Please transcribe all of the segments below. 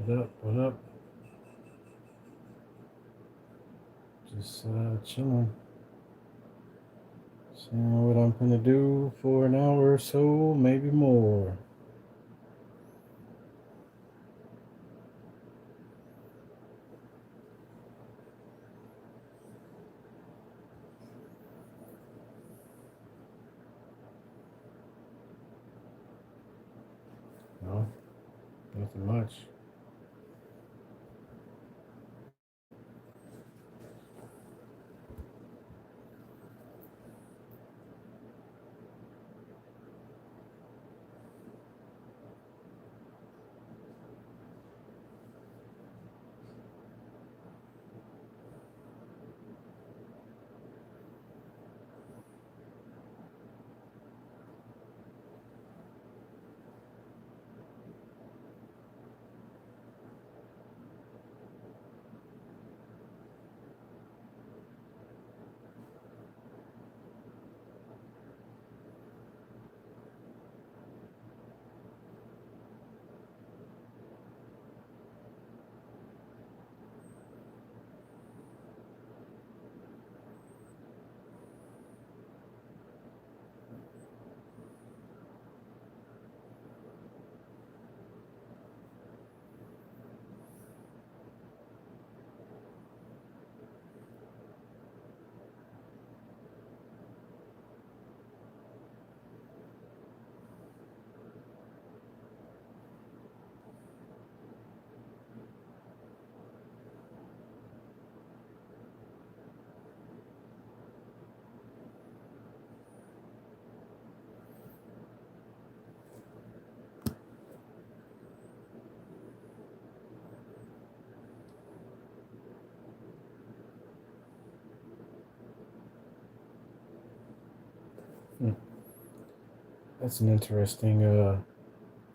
What up? What up? Just chilling. Seeing what I'm gonna do for an hour or so, maybe more. No, nothing much. Hmm. That's an interesting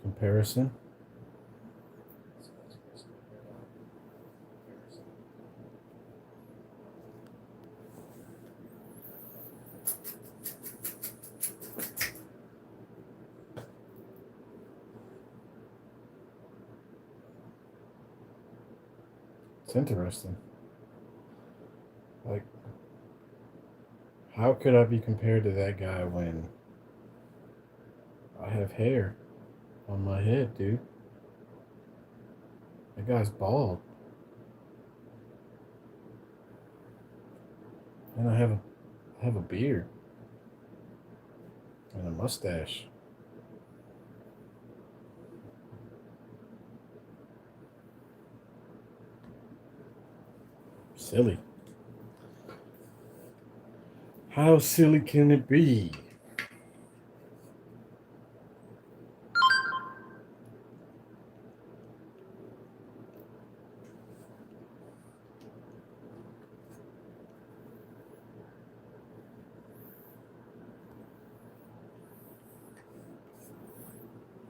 comparison. It's interesting. Like, how could I be compared to that guy when I have hair on my head, dude? That guy's bald, and I have a beard and a mustache. Silly. How silly can it be?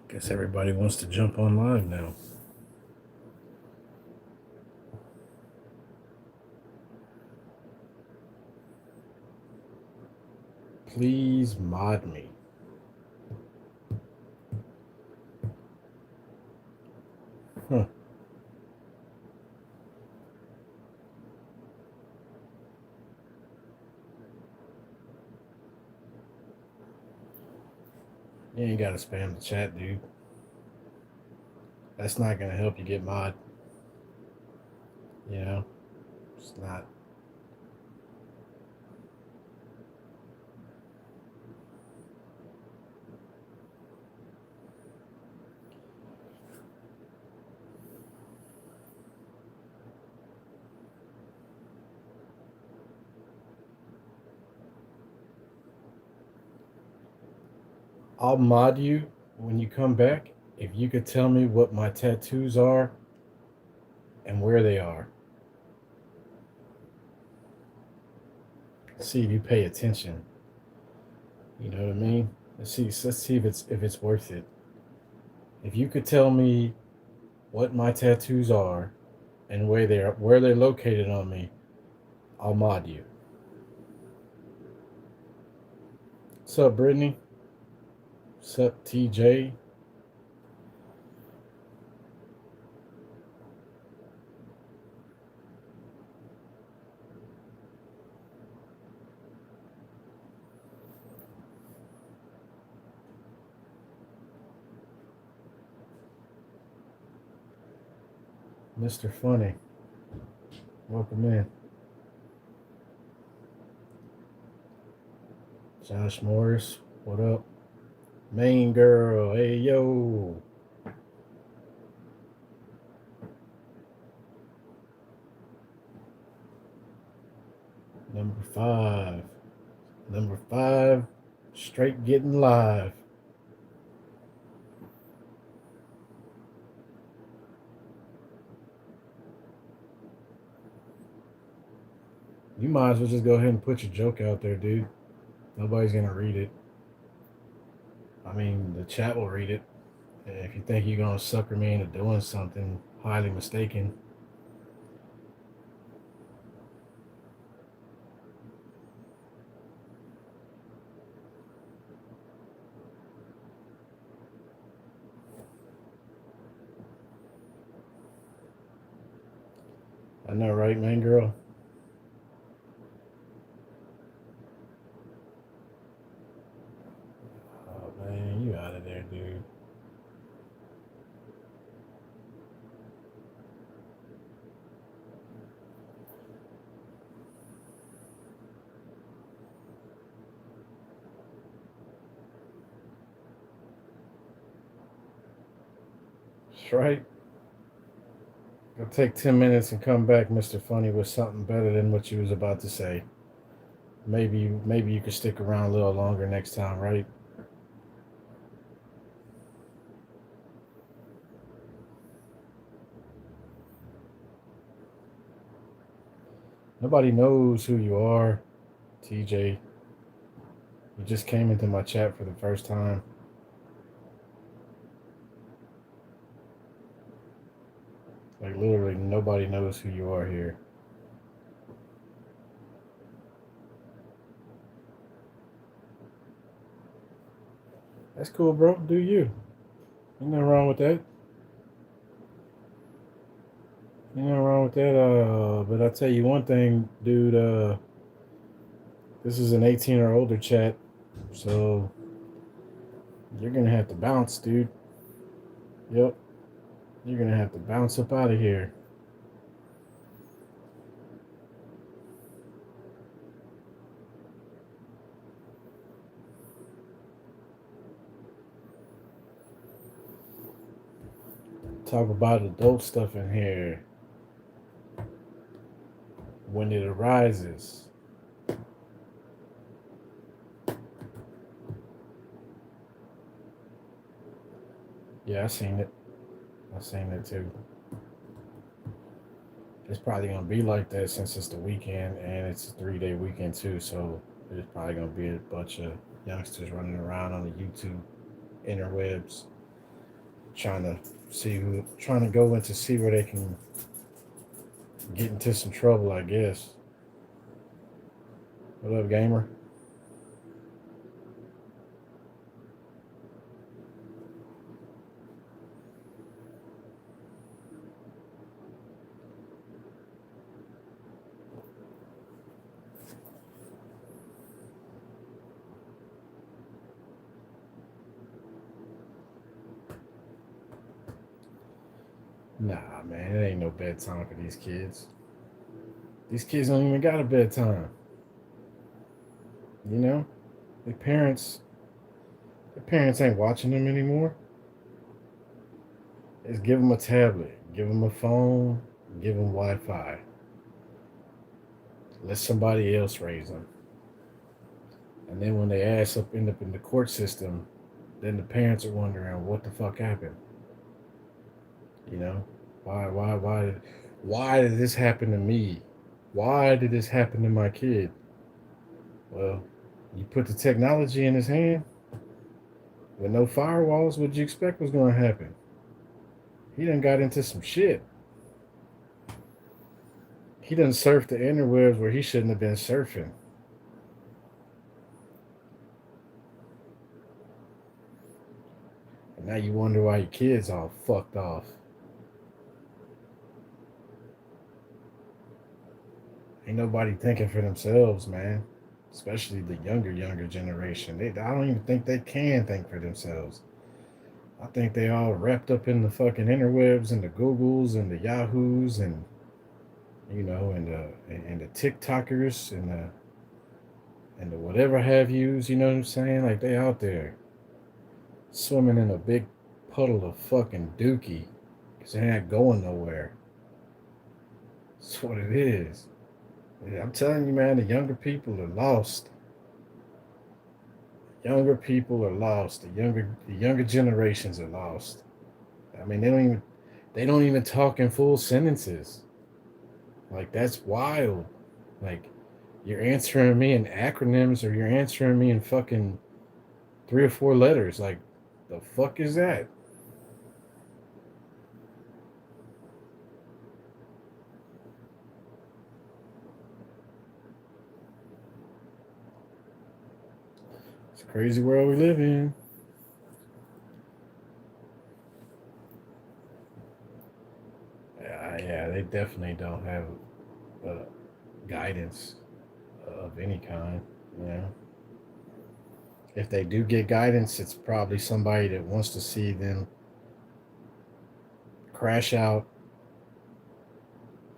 Guess everybody wants to jump on live now. Please mod me. Huh. You ain't gotta spam the chat, dude. That's not gonna help you get mod. You know, it's not. I'll mod you when you come back if you could tell me what my tattoos are and where they are. See if you pay attention. You know what I mean? Let's see if it's worth it. If you could tell me what my tattoos are and where they're located on me, I'll mod you. What's up, Brittany? What's up, TJ? Mr. Funny, welcome in. Josh Morris, what up? Main girl, hey yo. Number five. Number five, straight getting live. You might as well just go ahead and put your joke out there, dude. Nobody's gonna read it. I mean, the chat will read it. And if you think you're gonna sucker me into doing something highly mistaken, I know, right, man, girl? Oh man, you out of there, dude. That's right. Go take 10 minutes and come back, Mr. Funny, with something better than what you was about to say. Maybe you could stick around a little longer next time, right? Nobody knows who you are, TJ. You just came into my chat for the first time. Like literally nobody knows who you are here. That's cool, bro. Do you? Ain't nothing wrong with that. Ain't nothing wrong with that. But I tell you one thing, dude. This is an 18 or older chat, so you're gonna have to bounce, dude. Yep, you're gonna have to bounce up out of here. Talk about adult stuff in here when it arises. Yeah, I seen it. I seen it too. It's probably gonna be like that since it's the weekend and it's a 3 day weekend too. So there's probably gonna be a bunch of youngsters running around on the YouTube interwebs trying to go in to see where they can get into some trouble, I guess. What up, gamer? Nah, man, it ain't no bedtime for these kids. These kids don't even got a bedtime. You know, their parents, their parents ain't watching them anymore. Just give them a tablet, give them a phone, give them Wi-Fi. Let somebody else raise them. And then when they end up in the court system, then the parents are wondering what the fuck happened. You know, why did this happen to me? Why did this happen to my kid? Well, you put the technology in his hand with no firewalls. What'd you expect was going to happen? He done got into some shit. He done surfed the interwebs where he shouldn't have been surfing. And now you wonder why your kid's all fucked off. Ain't nobody thinking for themselves, man. Especially the younger generation. I don't even think they can think for themselves. I think they all wrapped up in the fucking interwebs and the Googles and the Yahoos and and the TikTokers and the whatever have yous. You know what I'm saying? Like they out there swimming in a big puddle of fucking dookie because they ain't going nowhere. That's what it is. Yeah, I'm telling you, man, the younger people are lost. Younger people are lost. The younger generations are lost. I mean, they don't even talk in full sentences. Like that's wild. Like you're answering me in acronyms or you're answering me in fucking three or four letters. Like the fuck is that? It's a crazy world we live in. Yeah, they definitely don't have uh, guidance of any kind. You know, if they do get guidance, it's probably somebody that wants to see them crash out,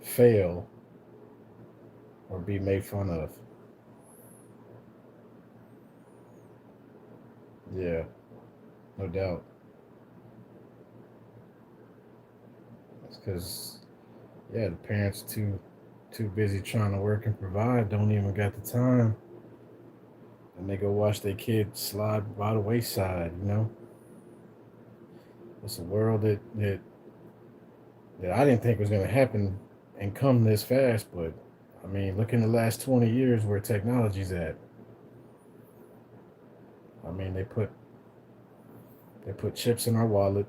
fail, or be made fun of. Yeah, no doubt. It's because yeah, the parents too busy trying to work and provide, don't even got the time, and they go watch their kid slide by the wayside. It's a world that I didn't think was going to happen and come this fast. But I mean, look in the last 20 years where technology's at. I mean, they put chips in our wallet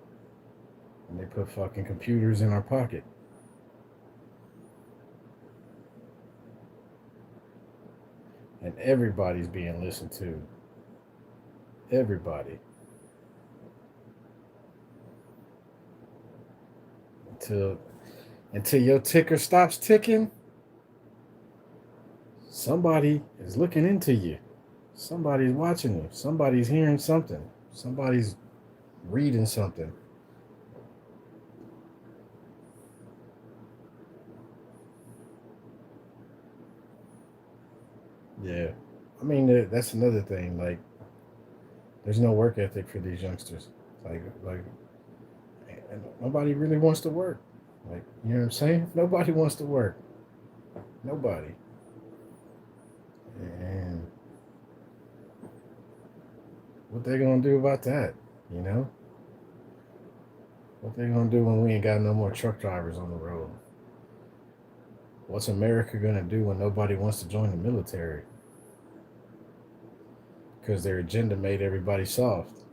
and they put fucking computers in our pocket, and everybody's being listened to. Everybody until until your ticker stops ticking, somebody is looking into you. Somebody's watching you. Somebody's hearing something. Somebody's reading something. Yeah. I mean, that's another thing. Like, there's no work ethic for these youngsters. Like nobody really wants to work. Like, you know what I'm saying? Nobody wants to work. Nobody. And what they gonna do about that? You know? What they gonna do when we ain't got no more truck drivers on the road? What's America gonna do when nobody wants to join the military? Because their agenda made everybody soft.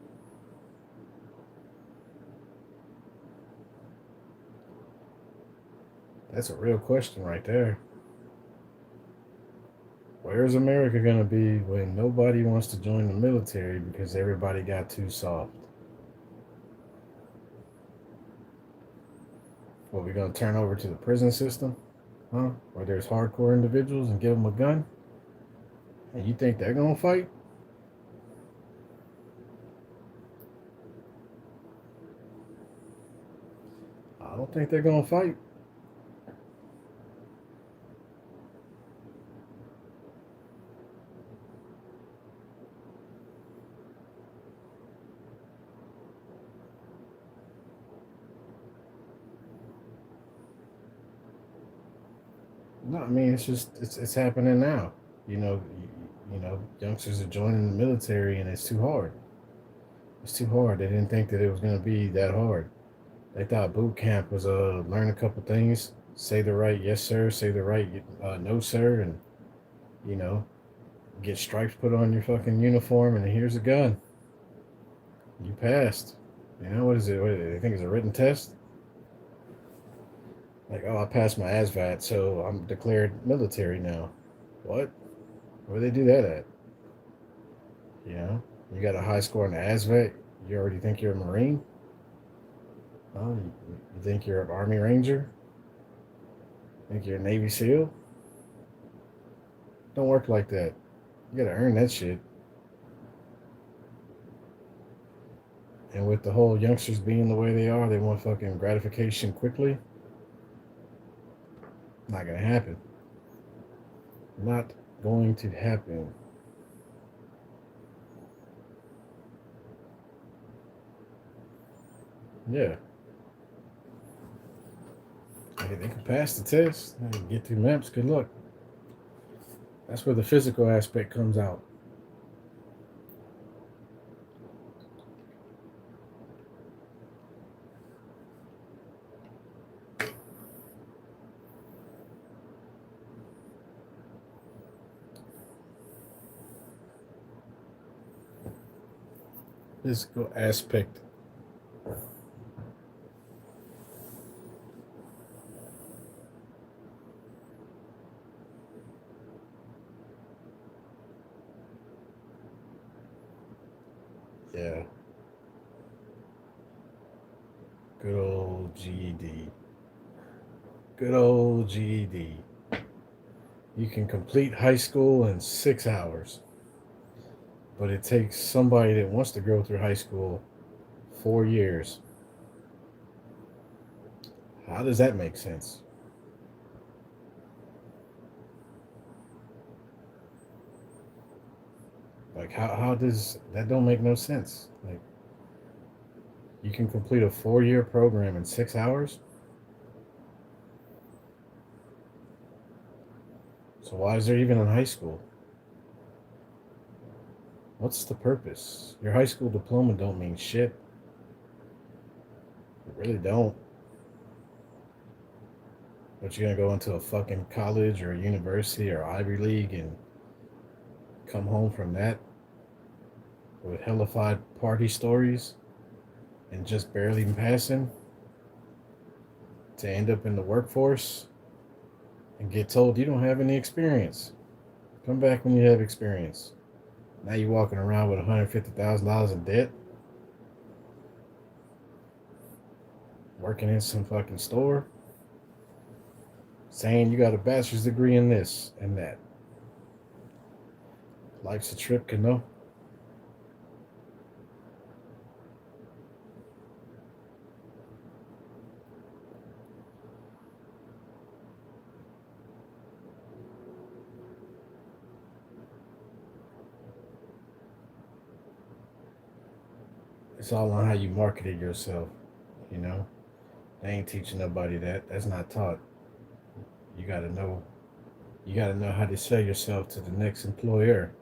That's a real question right there. Where's America gonna be when nobody wants to join the military because everybody got too soft? What, we gonna turn over to the prison system? Huh? Where there's hardcore individuals and give them a gun? And you think they're gonna fight? I don't think they're gonna fight. No, I mean it's happening now. Youngsters are joining the military and it's too hard. It's too hard. They didn't think that it was gonna be that hard. They thought boot camp was learn a couple things, say the right yes sir, say the right no sir, and you know get stripes put on your fucking uniform, and here's a gun. You passed. What is it? I think it's a written test. Like, oh, I passed my ASVAT, so I'm declared military now. What? Where they do that at? You know, you got a high score in the ASVAT. You already think you're a Marine? Oh, you think you're an Army Ranger? Think you're a Navy SEAL? Don't work like that. You gotta earn that shit. And with the whole youngsters being the way they are, they want fucking gratification quickly. Not gonna happen. Not going to happen. Yeah. They can pass the test. They can get through maps. Good luck. That's where the physical aspect comes out. Physical aspect. Yeah. Good old GED. Good old GED. You can complete high school in 6 hours, but it takes somebody that wants to go through high school 4 years. How does that make sense? Like how does that don't make no sense? Like you can complete a 4 year program in 6 hours? So why is there even a high school? What's the purpose? Your high school diploma don't mean shit. It really don't. But you're gonna go into a fucking college or a university or Ivy League and come home from that with hellified party stories and just barely passing to end up in the workforce and get told you don't have any experience. Come back when you have experience. Now you're walking around with $150,000 in debt, working in some fucking store, saying you got a bachelor's degree in this and that. Life's a trip, Cano. It's all on how you marketed yourself, you know? They ain't teaching nobody that. That's not taught. You gotta know. You gotta know how to sell yourself to the next employer.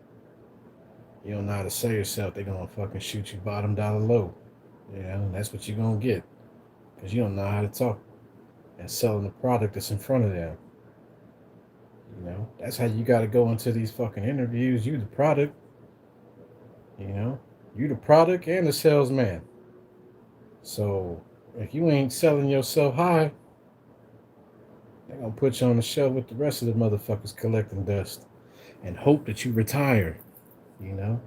You don't know how to sell yourself, they gonna fucking shoot you bottom dollar low. You know, and that's what you're gonna get. Because you don't know how to talk and selling the product that's in front of them. You know, that's how you gotta go into these fucking interviews. You the product, you know? You the product and the salesman. So if you ain't selling yourself high, they're gonna put you on the shelf with the rest of the motherfuckers collecting dust and hope that you retire, you know?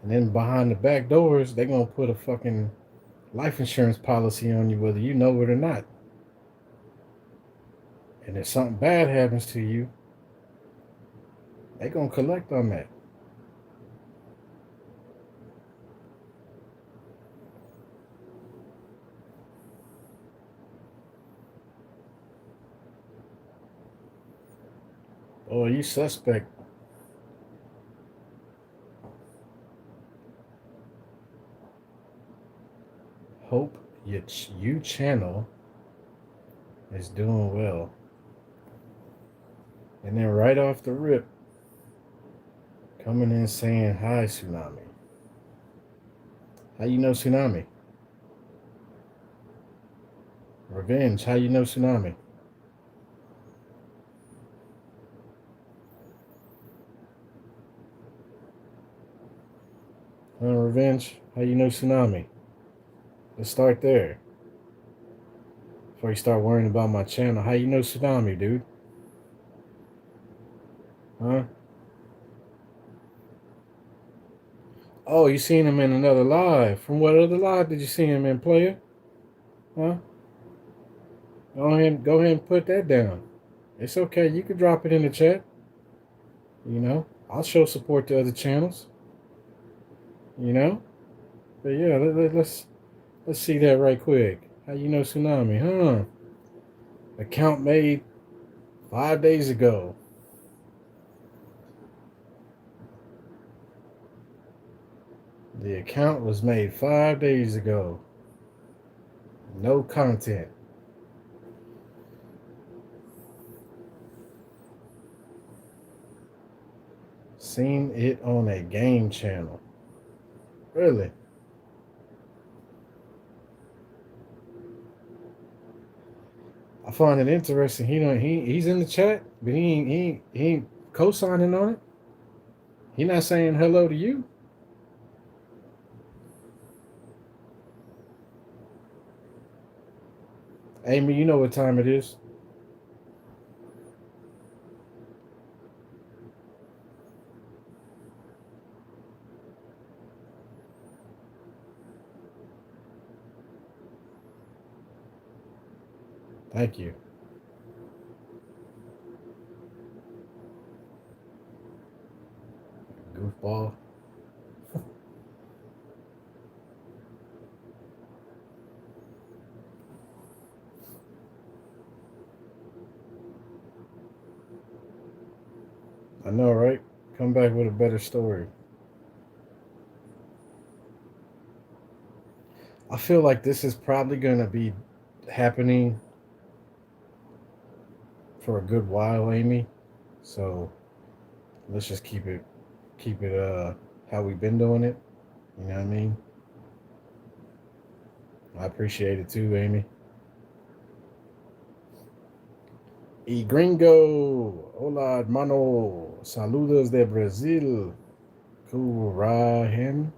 And then behind the back doors, they're gonna put a fucking life insurance policy on you whether you know it or not. And if something bad happens to you, they're gonna collect on that. Oh, you suspect. Hope you channel is doing well. And then right off the rip, coming in saying, hi, Tsunami. How you know Tsunami? Revenge, how you know Tsunami? Revenge, how you know Tsunami? Let's start there. Before you start worrying about my channel, how you know Tsunami, dude? Huh? Oh, you seen him in another live. From what other live did you see him in, player? Huh? Go ahead and put that down. It's okay. You can drop it in the chat. You know, I'll show support to other channels. You know, but yeah, Let's see that right quick. How you know tsunami? Huh? Account made 5 days ago. The account was made 5 days ago. No content. Seen it on a game channel. Really? I find it interesting. He's in the chat, but he ain't co-signing on it. He not saying hello to you. Amy, you know what time it is. Thank you. Goofball. I know, right? Come back with a better story. I feel like this is probably going to be happening for a good while, Amy. So let's just keep it how we've been doing it. You know what I mean? I appreciate it too, Amy. Y gringo, hola hermano, saludos de Brasil, Kurahem,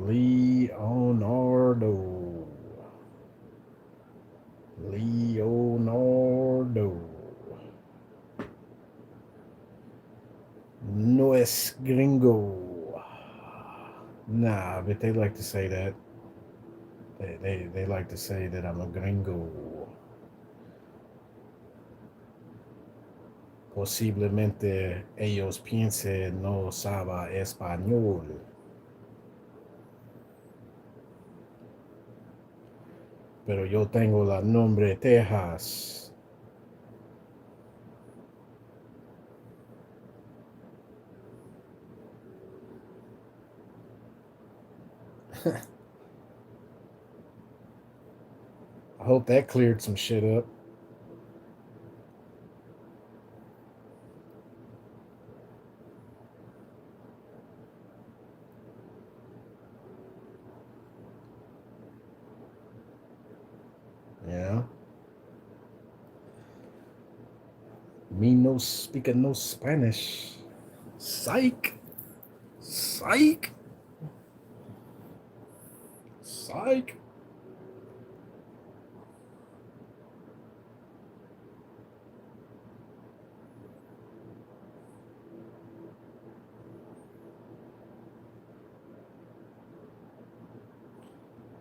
Leonardo, Leonardo, no es gringo. Nah, but they like to say that. They like to say that I'm a gringo. Posiblemente ellos piensen no sabe español. Pero yo tengo la nombre Texas. I hope that cleared some shit up. Yeah. Me no speaking no Spanish. Psych. Psych. Psych.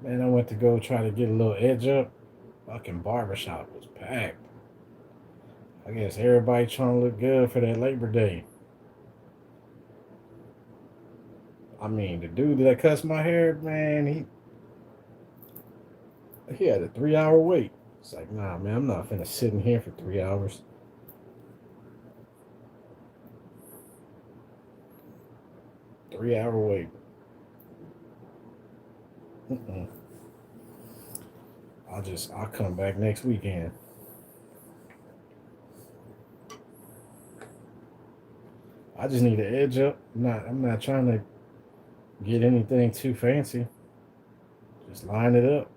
Man, I went to go try to get a little edge up. Fucking barbershop was packed. I guess everybody trying to look good for that Labor Day. I mean, the dude that cuts my hair, man, he had a 3 hour wait. It's like, nah, man, I'm not finna sit in here for 3 hours. 3 hour wait. Mm-mm. I'll come back next weekend. I just need to edge up. I'm not trying to get anything too fancy. Just line it up.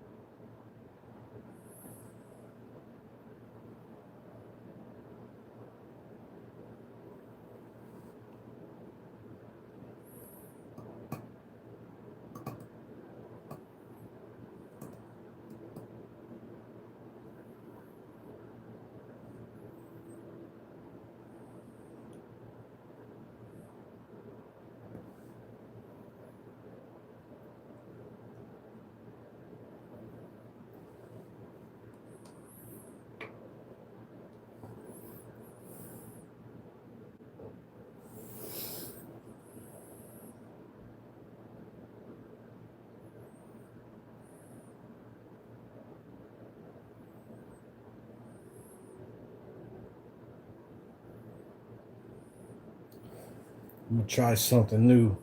I'm gonna try something new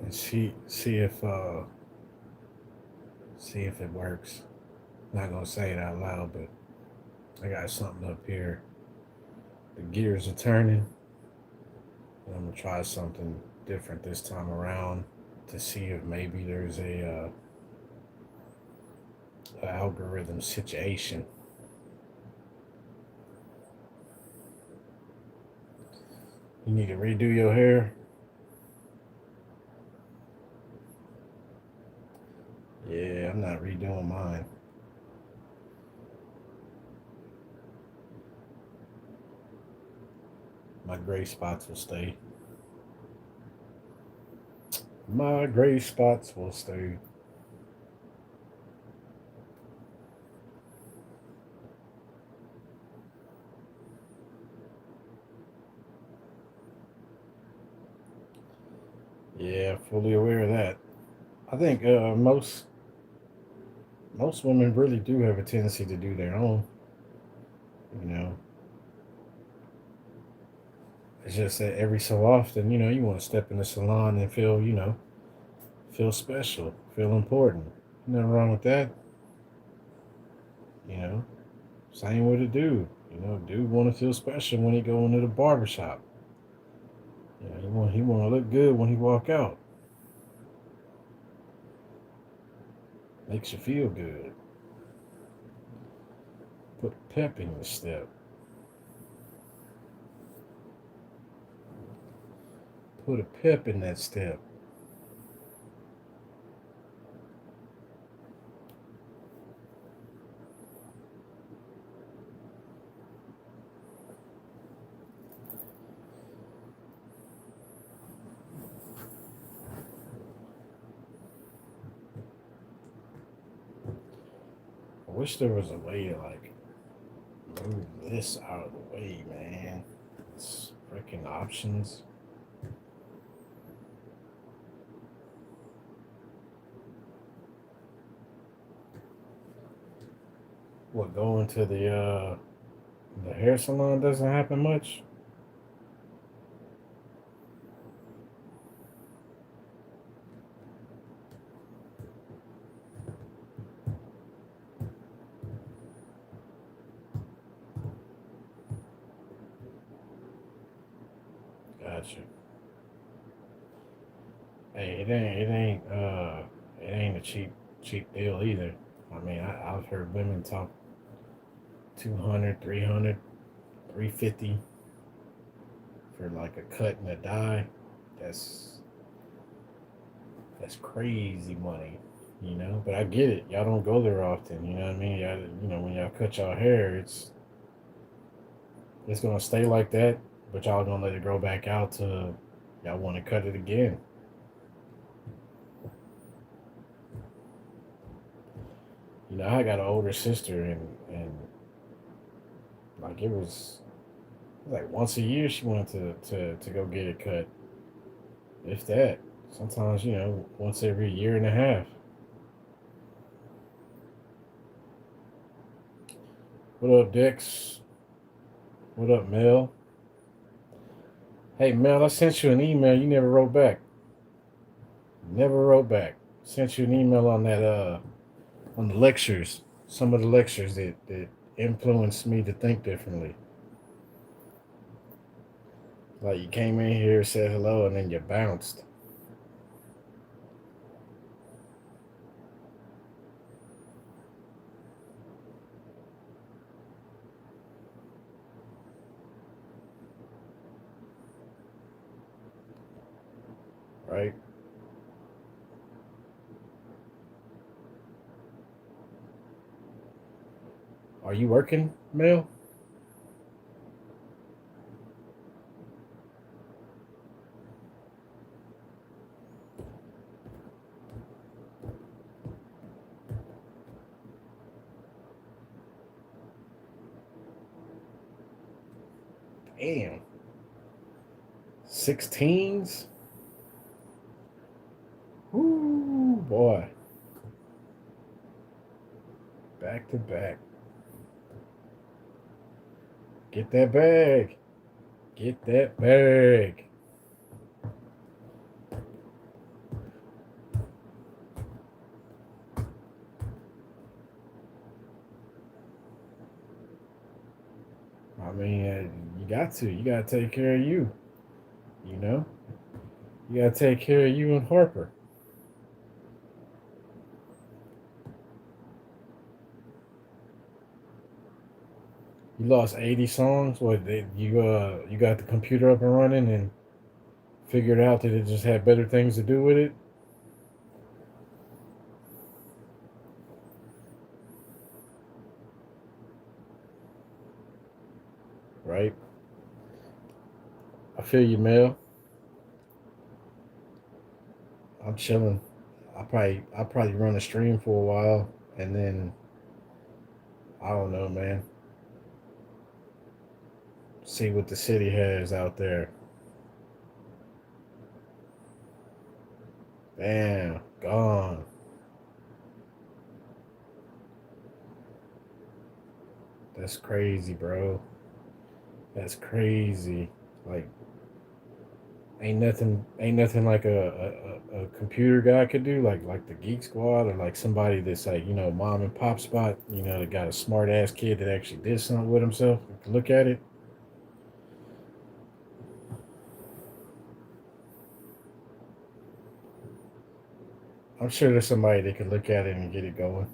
and see if it works. Not gonna say it out loud, but I got something up here. The gears are turning. And I'm gonna try something different this time around to see if maybe there's a algorithm situation. You need to redo your hair. Yeah, I'm not redoing mine. My gray spots will stay. My gray spots will stay. Yeah, fully aware of that. I think most women really do have a tendency to do their own. You know, it's just that every so often, you want to step in the salon and feel special, feel important. Nothing wrong with that. You know, same with a dude. Dude want to feel special when he go into the barbershop. He want to look good when he walk out. Makes you feel good. Put pep in your step. Put a pep in that step. I wish there was a way to move this out of the way, man. It's freaking options. What, going to the hair salon doesn't happen much? Gotcha. Hey, it ain't a cheap deal either. I mean, I've heard women talk 200, 300, 350 for like a cut and a dye. That's that's crazy money, But I get it. Y'all don't go there often. You know what I mean? When y'all cut y'all hair, it's gonna stay like that, but y'all gonna let it grow back out to y'all want to cut it again. I got an older sister, and like it was like once a year she wanted to go get it cut. If that, sometimes once every year and a half. What up, Dex? What up, Mel? Hey, Mel, I sent you an email. You never wrote back. Never wrote back. Sent you an email on that on the lectures. Some of the lectures that influenced me to think differently. Like you came in here, said hello, and then you bounced. Right? Are you working, Mel? Damn. 16s? Whoo, boy. Back to back. Get that bag. Get that bag. got to. You got to take care of you. You know, you got to take care of you and Harper. You lost 80 songs. What? You got the computer up and running and figured out that it just had better things to do with it, right? I feel you, Mel. I'm chilling. I'll probably run a stream for a while, and then I don't know, man. See what the city has out there. Damn, gone. That's crazy, bro. That's crazy. Like, ain't nothing like a computer guy could do, like the Geek Squad, or like somebody that's like, mom and pop spot, that got a smart ass kid that actually did something with himself. Look at it. I'm sure there's somebody that could look at it and get it going.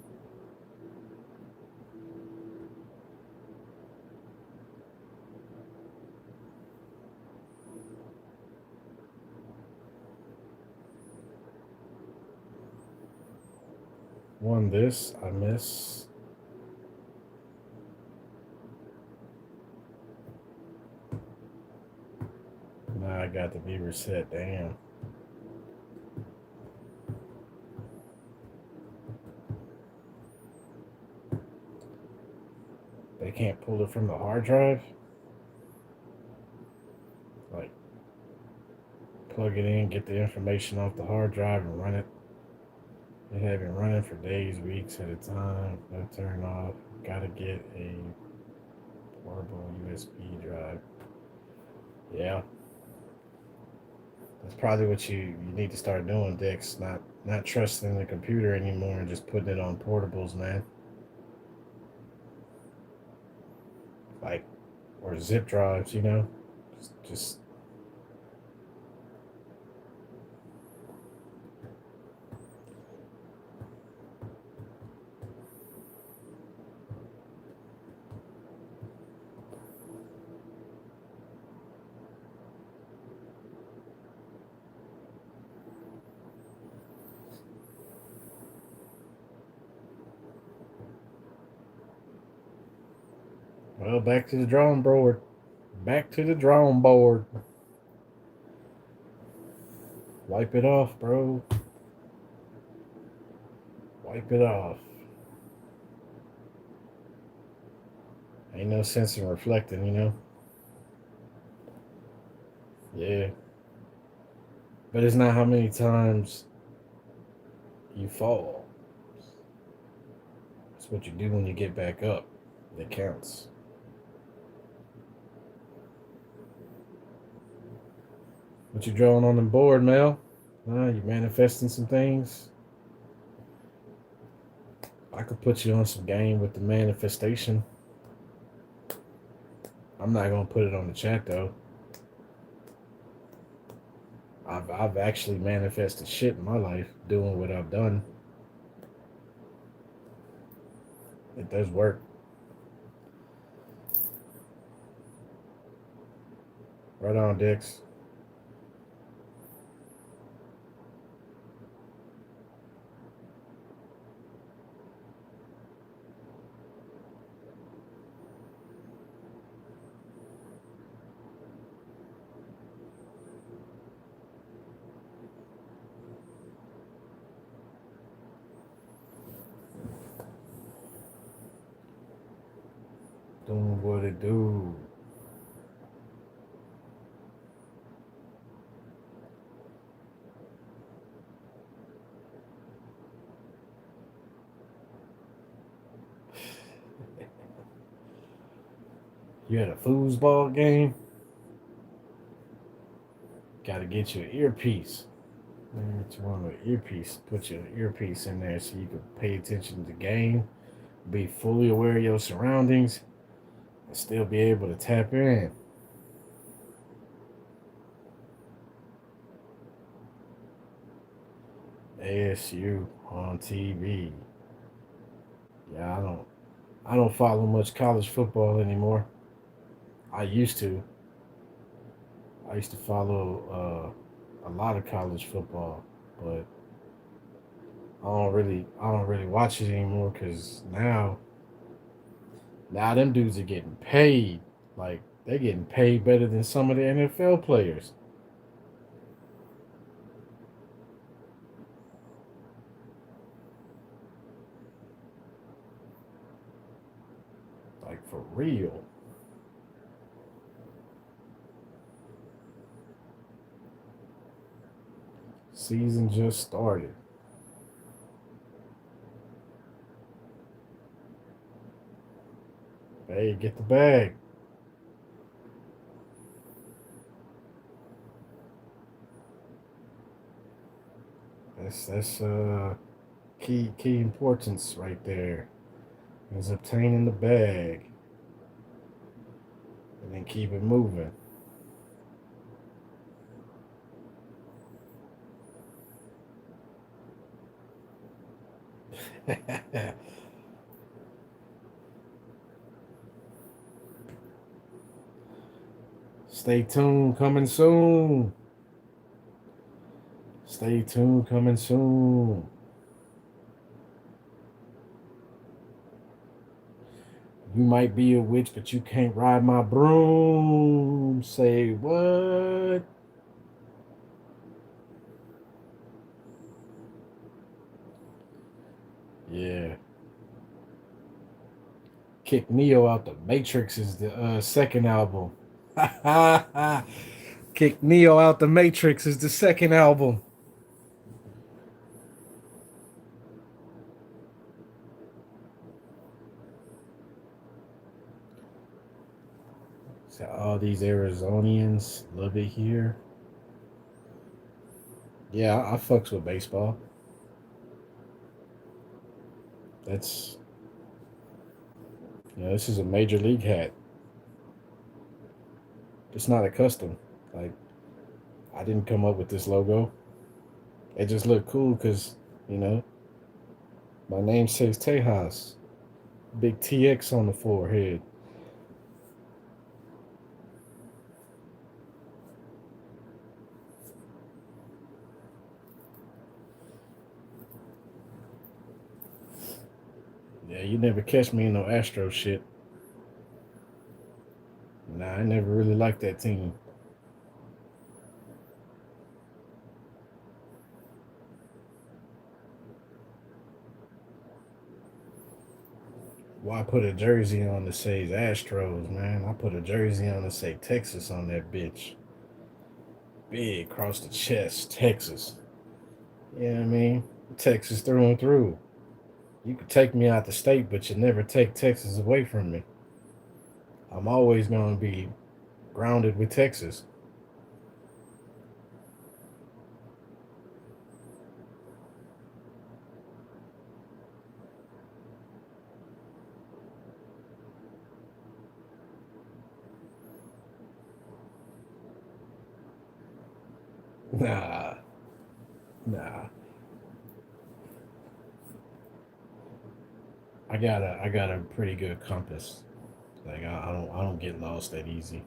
Won this, I miss. Now I got the be reset. Damn. They can't pull it from the hard drive. Like, plug it in, get the information off the hard drive, and run it. They have been running for days, weeks at a time. No turn off. Gotta get a portable USB drive. Yeah, that's probably what you need to start doing, Dix. Not trusting the computer anymore and just putting it on portables, man. Like, or zip drives, just well, back to the drawing board. Back to the drawing board. Wipe it off, bro. Wipe it off. Ain't no sense in reflecting. Yeah. But it's not how many times you fall. It's what you do when you get back up that counts. What you drawing on the board, Mel? You manifesting some things? I could put you on some game with the manifestation. I'm not gonna put it on the chat though. I've actually manifested shit in my life doing what I've done. It does work. Right on, Dix. Doing what it do. You had a foosball game? Gotta get you an earpiece. What's wrong with earpiece? Put your earpiece in there so you can pay attention to the game, be fully aware of your surroundings, and still be able to tap in. ASU on TV. Yeah, I don't follow much college football anymore. I used to. I used to follow a lot of college football, but I don't really watch it anymore because now them dudes are getting paid. Like they're getting paid better than some of the NFL players. Like for real. Season just started. Hey, get the bag. That's key importance right there. Is obtaining the bag and then keep it moving. Stay tuned, coming soon. Stay tuned, coming soon. You might be a witch, but you can't ride my broom. Say what? Yeah. Kick Neo out the Matrix is the second album. Kick Neo out the Matrix is the second album. So all these Arizonians love it here. Yeah, I fucks with baseball. That's this is a major league hat. It's not a custom. Like I didn't come up with this logo. It just looked cool because you know my name says Tejas. Big TX on the forehead. Yeah, you never catch me in no Astro shit. Nah, I never really liked that team. Why put a jersey on that says Astros, man? I put a jersey on that say Texas on that bitch. Big across the chest, Texas. You know what I mean? Texas through and through. You could take me out the state, but you never take Texas away from me. I'm always going to be grounded with Texas. Nah, nah. I got a pretty good compass. Like I don't get lost that easy,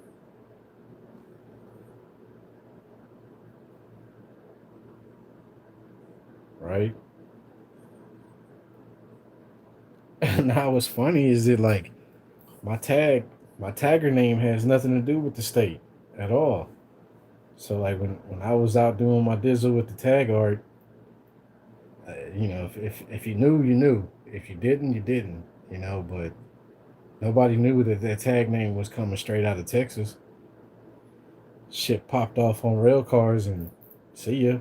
right? And now what's funny is that like my tag my tagger name has nothing to do with the state at all. So like when I was out doing my dizzle with the tag art, if you knew, you knew. If you didn't, you didn't. But nobody knew that that tag name was coming straight out of Texas. Shit popped off on rail cars and see ya.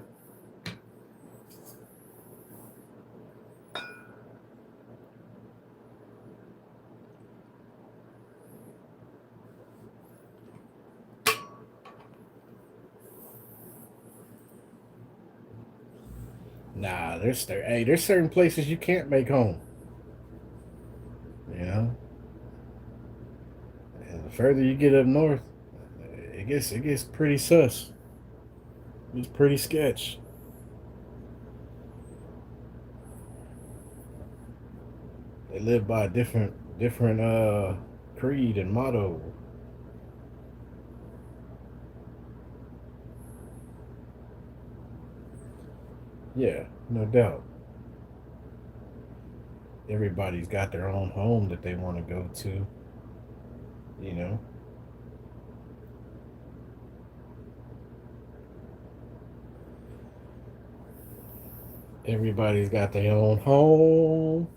Nah, there's certain places you can't make home. You know, and the further you get up north, it gets pretty sus. It's pretty sketch. They live by a different creed and motto. Yeah, no doubt. Everybody's got their own home that they want to go to. You know, everybody's got their own home.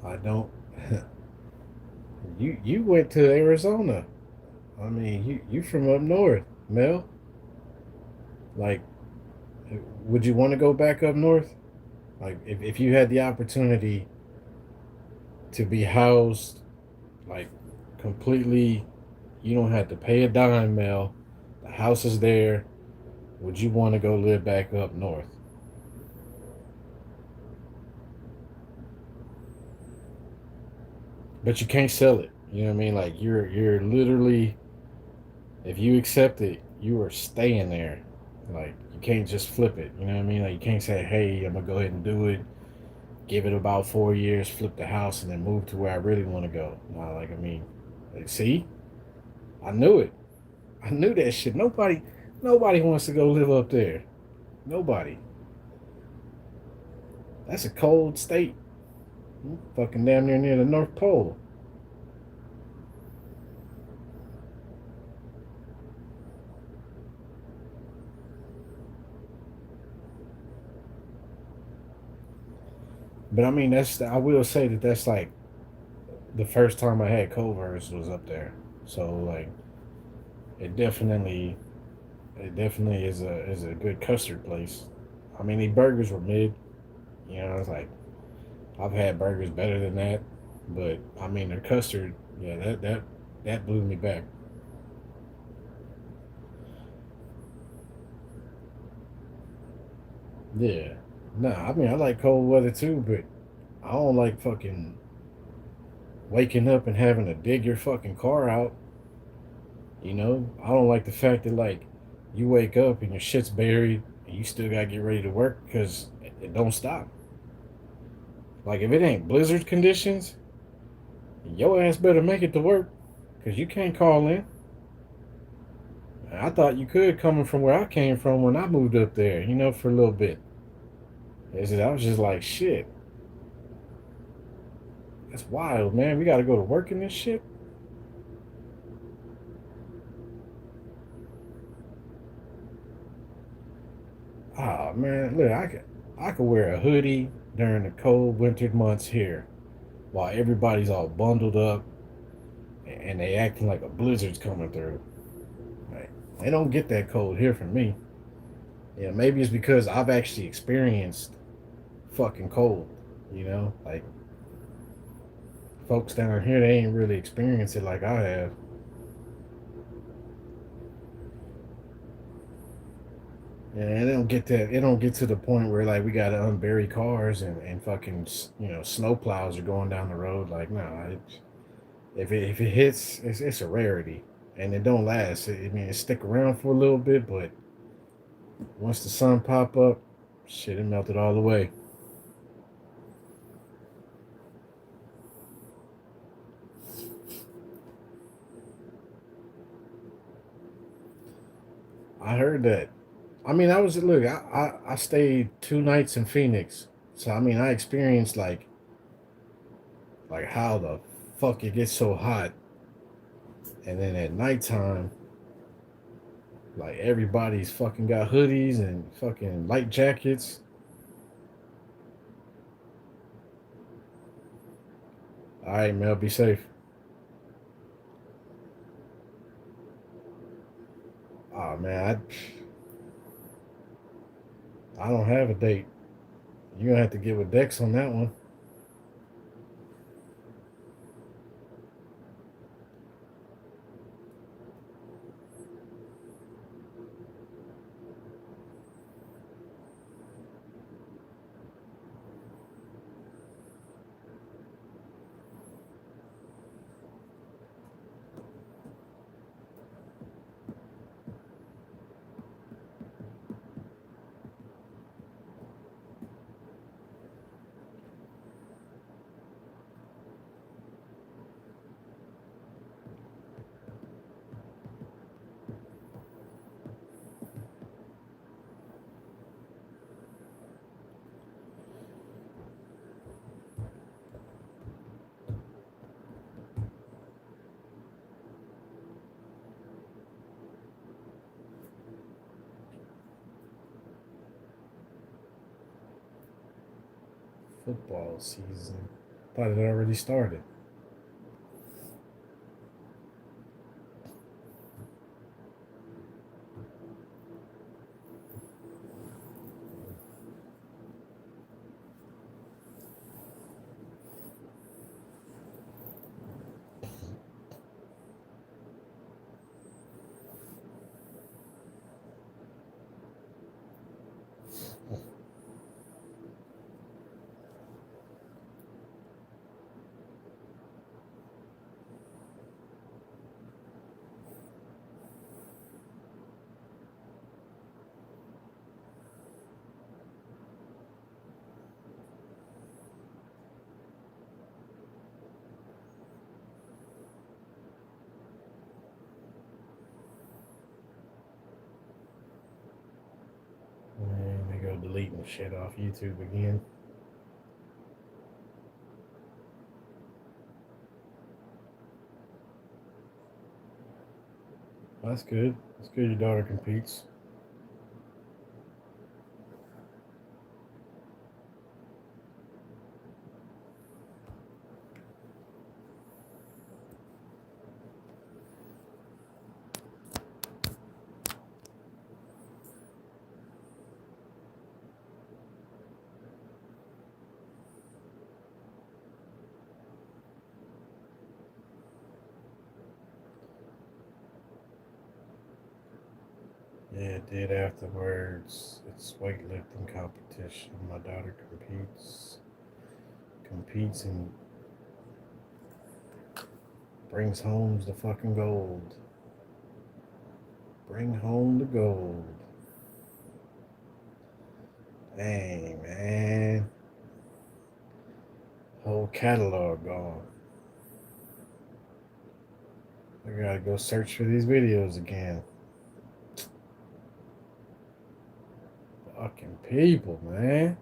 I don't. You went to Arizona. I mean, you from up north, Mel. Like, would you want to go back up north? Like, if you had the opportunity to be housed, like, completely, you don't have to pay a dime, Mel. The house is there. Would you want to go live back up north? But you can't sell it. You know what I mean? Like, you're literally, if you accept it, you are staying there. Like, you can't just flip it. You know what I mean? Like, you can't say, hey, I'm gonna go ahead and do it, give it about 4 years, flip the house, and then move to where I really want to go. Nah, like, I mean, like, see, I knew it. I knew that shit. Nobody wants to go live up there. Nobody. That's a cold state. Fucking damn near the North Pole. But I mean, I will say that that's like the first time I had Culver's was up there. So like, it definitely, it definitely is a good custard place. I mean, the burgers were mid. You know, it's like I've had burgers better than that, but I mean, their custard, yeah, that blew me back. Yeah, nah, I mean, I like cold weather too, but I don't like fucking waking up and having to dig your fucking car out. You know, I don't like the fact that like you wake up and your shit's buried and you still gotta get ready to work because it don't stop. Like if it ain't blizzard conditions, your ass better make it to work because you can't call in. I thought you could coming from where I came from when I moved up there. You know, for a little bit. I was just like, shit, that's wild, man. We got to go to work in this shit. Ah, man, look, I could wear a hoodie during the cold winter months here while everybody's all bundled up and they acting like a blizzard's coming through. Like, they don't get that cold here from me. Yeah, maybe it's because I've actually experienced fucking cold. You know, like folks down here, they ain't really experienced it like I have. And they don't get that. They don't get to the point where like we got to unbury cars and fucking snow plows are going down the road. Like nah, if it hits, it's a rarity, and it don't last. I mean, it stick around for a little bit, but once the sun pop up, shit, it melted all the way. I heard that. I mean, I was look. I stayed 2 nights in Phoenix, so I mean, I experienced like how the fuck it gets so hot, and then at nighttime, like everybody's fucking got hoodies and fucking light jackets. All right, Mel, be safe. Oh man, I don't have a date. You're gonna have to get with Dex on that one. football season. Thought it already started. And they go deleting shit off YouTube again. Well, that's good. That's good your daughter competes. Yeah, it did afterwards. It's weightlifting competition. My daughter competes and brings home the fucking gold. Bring home the gold. Dang, man. Whole catalog gone. I gotta go search for these videos again. Fucking people, man.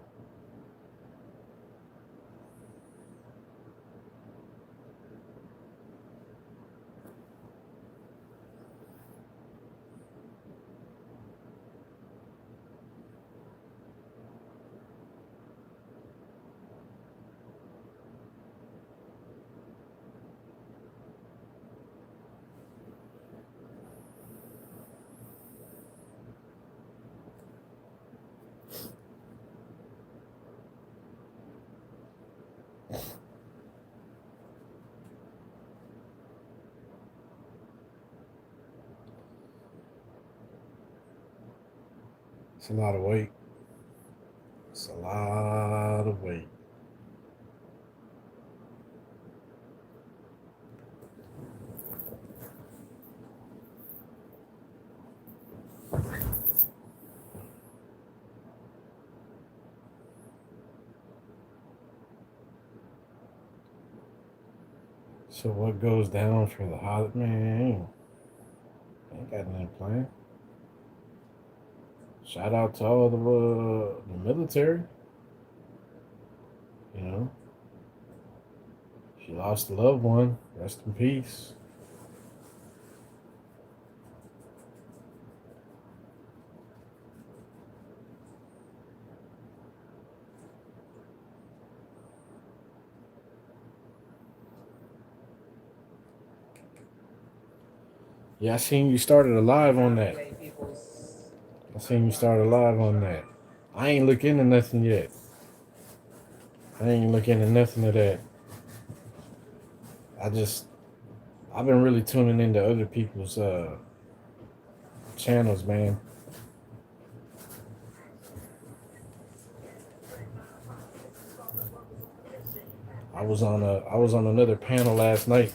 It's a lot of weight. It's a lot of weight. So what goes down for the holiday? Man, I ain't got nothing planned. Shout out to all the military. You know, she lost a loved one. Rest in peace. Yeah, I seen you started a live on that. I seen you started live on that. I ain't look into nothing yet. I ain't look into nothing of that. I just I've been really tuning into other people's channels, man. I was on another panel last night.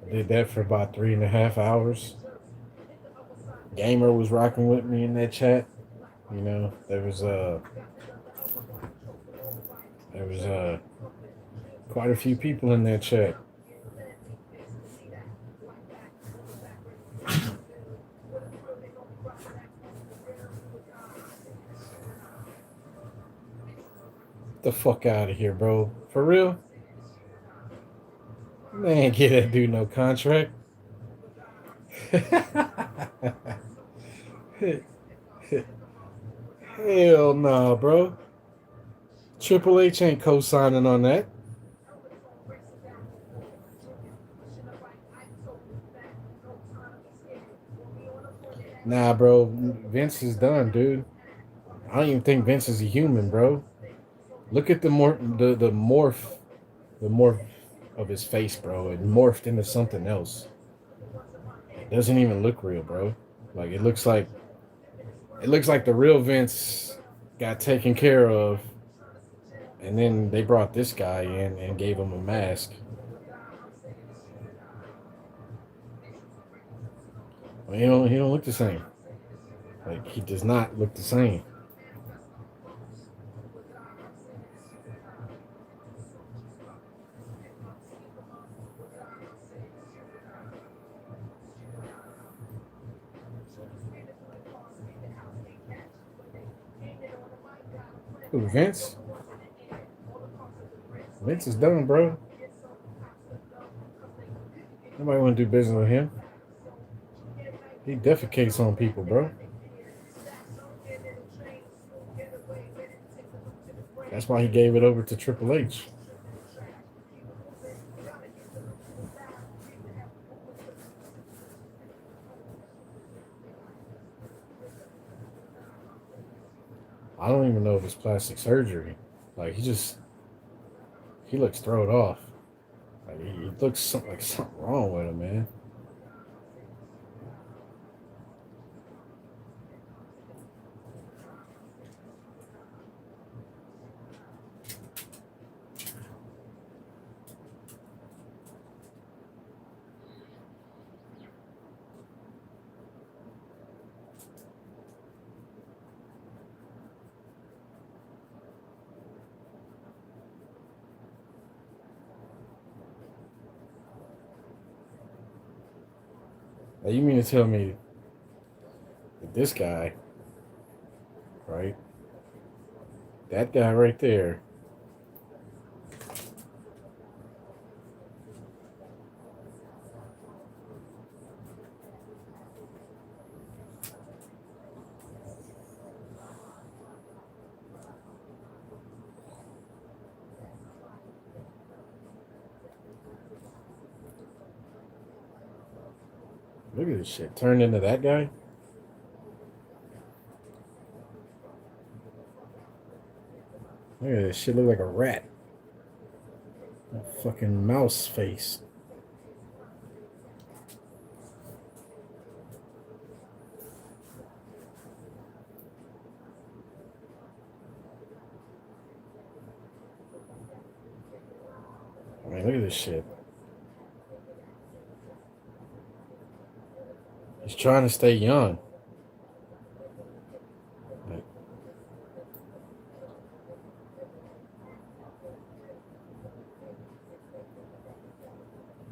I did that for about 3.5 hours. Gamer was rocking with me in that chat. You know, there was quite a few people in that chat. Get the fuck out of here, bro. For real? Man, get that dude no contract. Hell Hell nah, bro. Triple H ain't co-signing on that. Nah, bro. Vince is done, dude. I don't even think Vince is a human, bro. Look at the morph of his face, bro. It morphed into something else. It doesn't even look real, bro. Like it looks like the real Vince got taken care of, and then they brought this guy in and gave him a mask. Well, he don't look the same. Like he does not look the same. Who, Vince? Vince is done, bro. Nobody want to do business with him. He defecates on people, bro. That's why he gave it over to Triple H. I don't even know if it's plastic surgery. Like he looks thrown off. Like he looks like something wrong with him, man. Now you mean to tell me that this guy, right? That guy right there. Look at this shit. Turned into that guy. Look at this shit. Look like a rat. A fucking mouse face. I mean, look at this shit. He's trying to stay young. Like,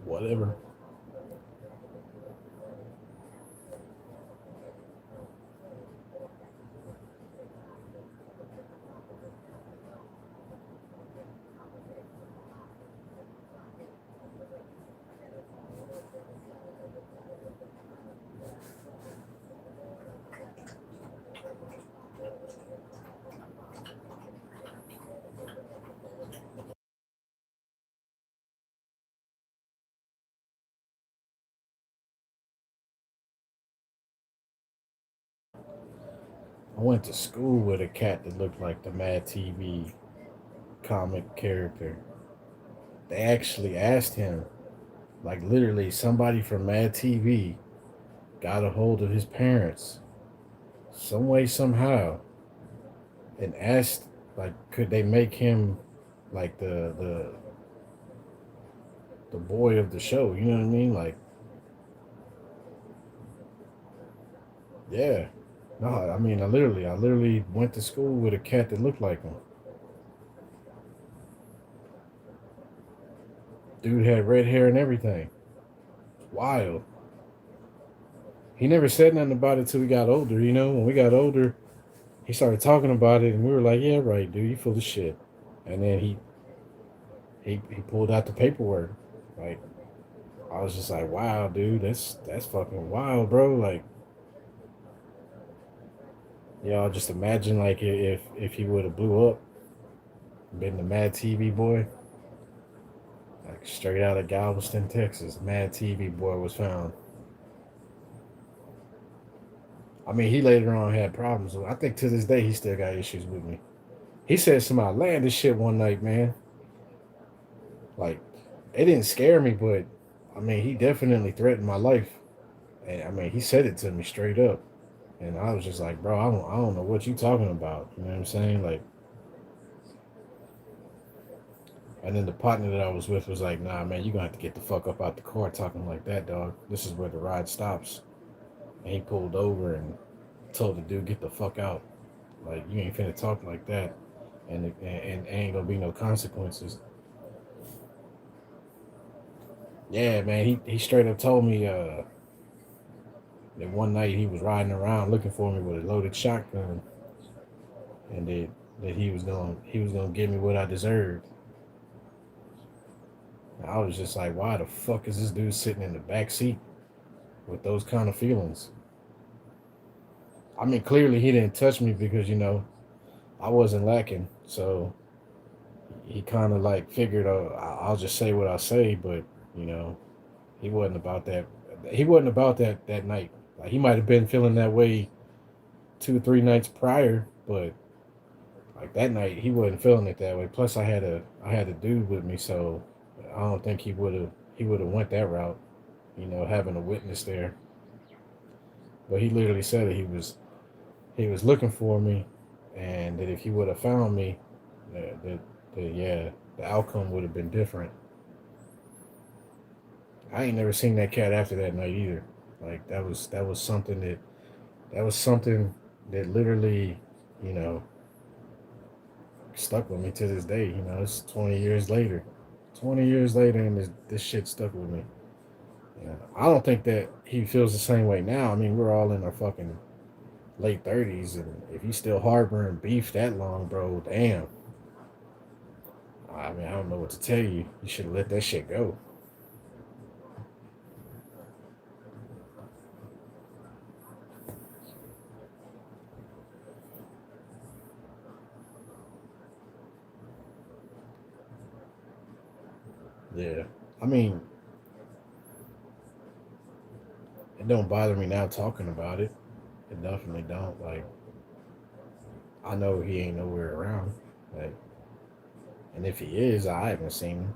whatever. I went to school with a cat that looked like the Mad TV comic character. They actually asked him, like literally, somebody from Mad TV got a hold of his parents, some way, somehow, and asked, like, could they make him like the boy of the show? You know what I mean? Like, yeah. No, I mean, I literally went to school with a cat that looked like him. Dude had red hair and everything. Wild. He never said nothing about it till we got older. You know, when we got older, he started talking about it, and we were like, "Yeah, right, dude, you full of shit." And then he pulled out the paperwork. Like, I was just like, "Wow, dude, that's fucking wild, bro." Like, Y'all just imagine like if he would have blew up, been the Mad TV boy, like straight out of Galveston, Texas. Mad TV boy was found. I mean, he later on had problems. I think to this day he still got issues with me. He said some outlandish shit one night, man. Like it didn't scare me, but I mean, he definitely threatened my life. And I mean, he said it to me straight up. And I was just like, bro, I don't know what you talking about. You know what I'm saying? Like, and then the partner that I was with was like, nah, man, you gonna have to get the fuck up out the car talking like that, dog. This is where the ride stops. And he pulled over and told the dude, get the fuck out. Like, you ain't finna talk like that. And ain't gonna be no consequences. Yeah, man, he straight up told me that one night he was riding around looking for me with a loaded shotgun, and that he was gonna give me what I deserved. And I was just like, why the fuck is this dude sitting in the back seat with those kind of feelings? I mean, clearly he didn't touch me because I wasn't lacking, so he kind of like figured, I'll just say what I say, but you know, he wasn't about that. He wasn't about that night. Like he might have been feeling that way 2 3 nights prior, but like that night he wasn't feeling it that way. Plus, I had a dude with me, so I don't think he would have went that route. Having a witness there, but he literally said that he was looking for me, and that if he would have found me, yeah, the outcome would have been different. I ain't never seen that cat after that night either. Like that was something that literally, you know, stuck with me to this day. It's 20 years later. 20 years later, and this shit stuck with me. I don't think that he feels the same way now. I mean, we're all in our fucking late 30s, and if he's still harboring beef that long, bro, damn. I mean, I don't know what to tell you. You should have let that shit go. Yeah. I mean, it don't bother me now talking about it. It definitely don't. Like, I know he ain't nowhere around. Like, and if he is, I haven't seen him.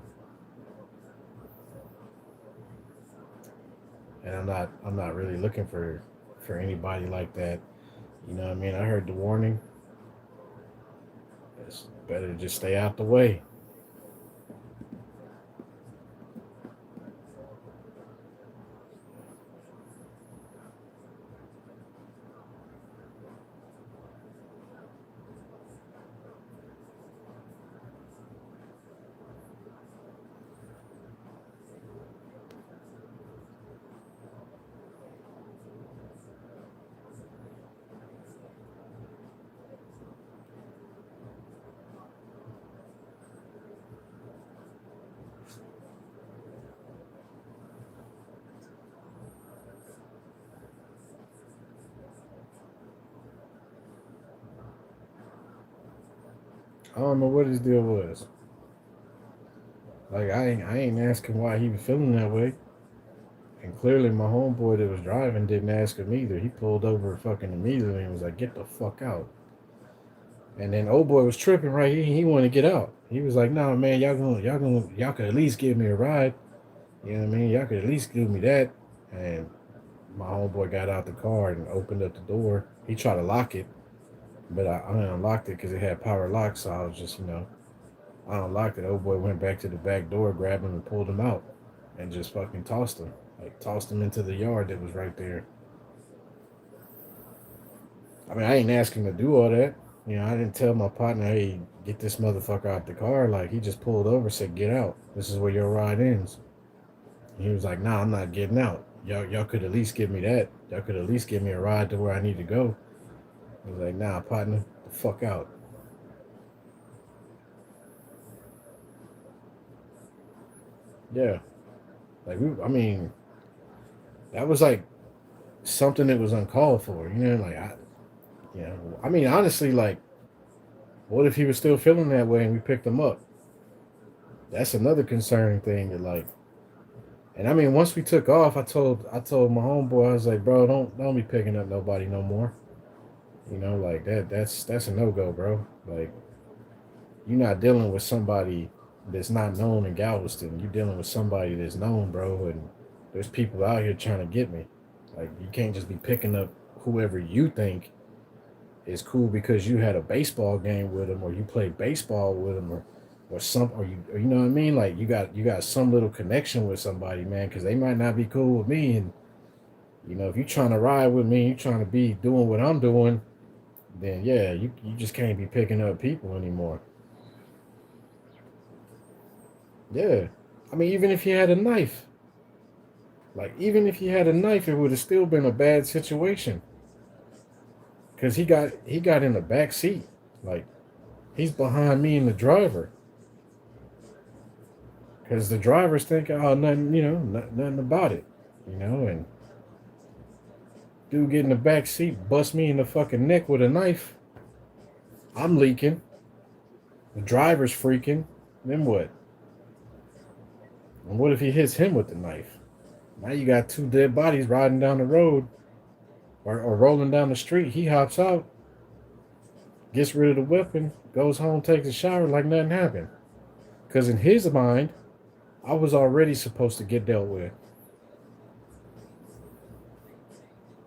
And I'm not really looking for anybody like that. You know what I mean? I heard the warning. It's better to just stay out the way. I don't know what his deal was. Like I ain't asking why he was feeling that way. And clearly my homeboy that was driving didn't ask him either. He pulled over fucking immediately and was like, get the fuck out. And then old boy was tripping, right? He wanted to get out. He was like, nah man, y'all could at least give me a ride. You know what I mean? Y'all could at least give me that. And my homeboy got out the car and opened up the door. He tried to lock it, but I unlocked it because it had power lock. So I was just, I unlocked it. Old boy went back to the back door, grabbed him, and pulled him out, and just fucking tossed him. Like tossed him into the yard that was right there. I mean, I ain't asking him to do all that. I didn't tell my partner, hey, get this motherfucker out the car. Like he just pulled over, said, get out. This is where your ride ends. And he was like, nah, I'm not getting out. Y'all could at least give me that. Y'all could at least give me a ride to where I need to go. He was like, nah, partner, the fuck out. Yeah. I mean, that was like something that was uncalled for. Like I mean, honestly, like, what if he was still feeling that way and we picked him up? That's another concerning thing. That like, and I mean, once we took off, I told my homeboy, I was like, bro, don't be picking up nobody no more. Like that. That's a no go, bro. Like, you're not dealing with somebody that's not known in Galveston. You're dealing with somebody that's known, bro. And there's people out here trying to get me. Like, you can't just be picking up whoever you think is cool because you had a baseball game with them or you played baseball with them or you know what I mean. Like, you got some little connection with somebody, man, because they might not be cool with me. And if you're trying to ride with me, you're trying to be doing what I'm doing, then yeah, you just can't be picking up people anymore. Yeah. I mean, even if you had a knife, like, even if you had a knife, it would have still been a bad situation because he got in the back seat. Like, he's behind me and the driver because the driver's thinking, oh, nothing, nothing about it, and dude get in the back seat, bust me in the fucking neck with a knife. I'm leaking. The driver's freaking. Then what? And what if he hits him with the knife? Now you got two dead bodies riding down the road or rolling down the street. He hops out, gets rid of the weapon, goes home, takes a shower like nothing happened. Because in his mind, I was already supposed to get dealt with.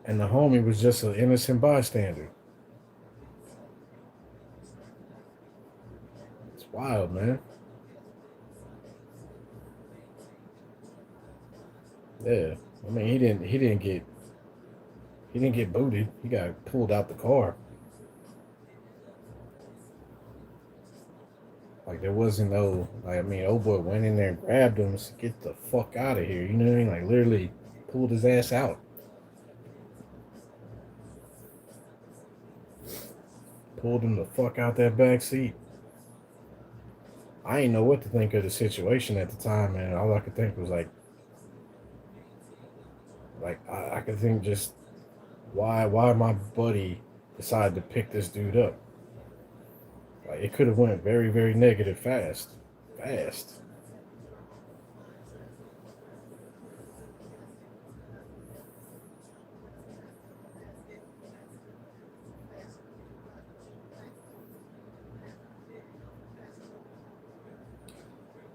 And the homie was just an innocent bystander. It's wild, man. Yeah. I mean, he didn't get booted. He got pulled out the car. Like, there wasn't no, like, I mean, old boy went in there and grabbed him and said, get the fuck out of here. You know what I mean? Like, literally pulled his ass out. Pulled him the fuck out that back seat. I didn't know what to think of the situation at the time, man. All I could think was I could think just why my buddy decided to pick this dude up. Like, it could have went very, very negative fast.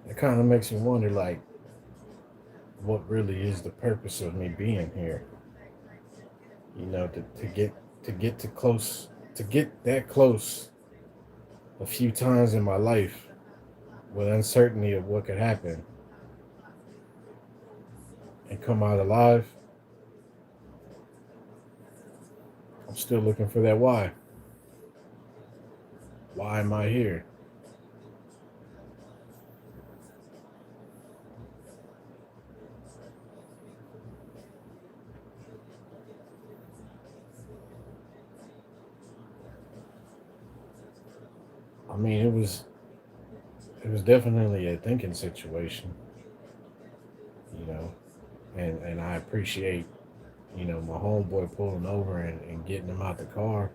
It kind of makes me wonder, like, what really is the purpose of me being here? To get to get that close a few times in my life with uncertainty of what could happen and come out alive. I'm still looking for that why. Why am I here? I mean, it was definitely a thinking situation, you know, and I appreciate my homeboy pulling over and getting him out the car.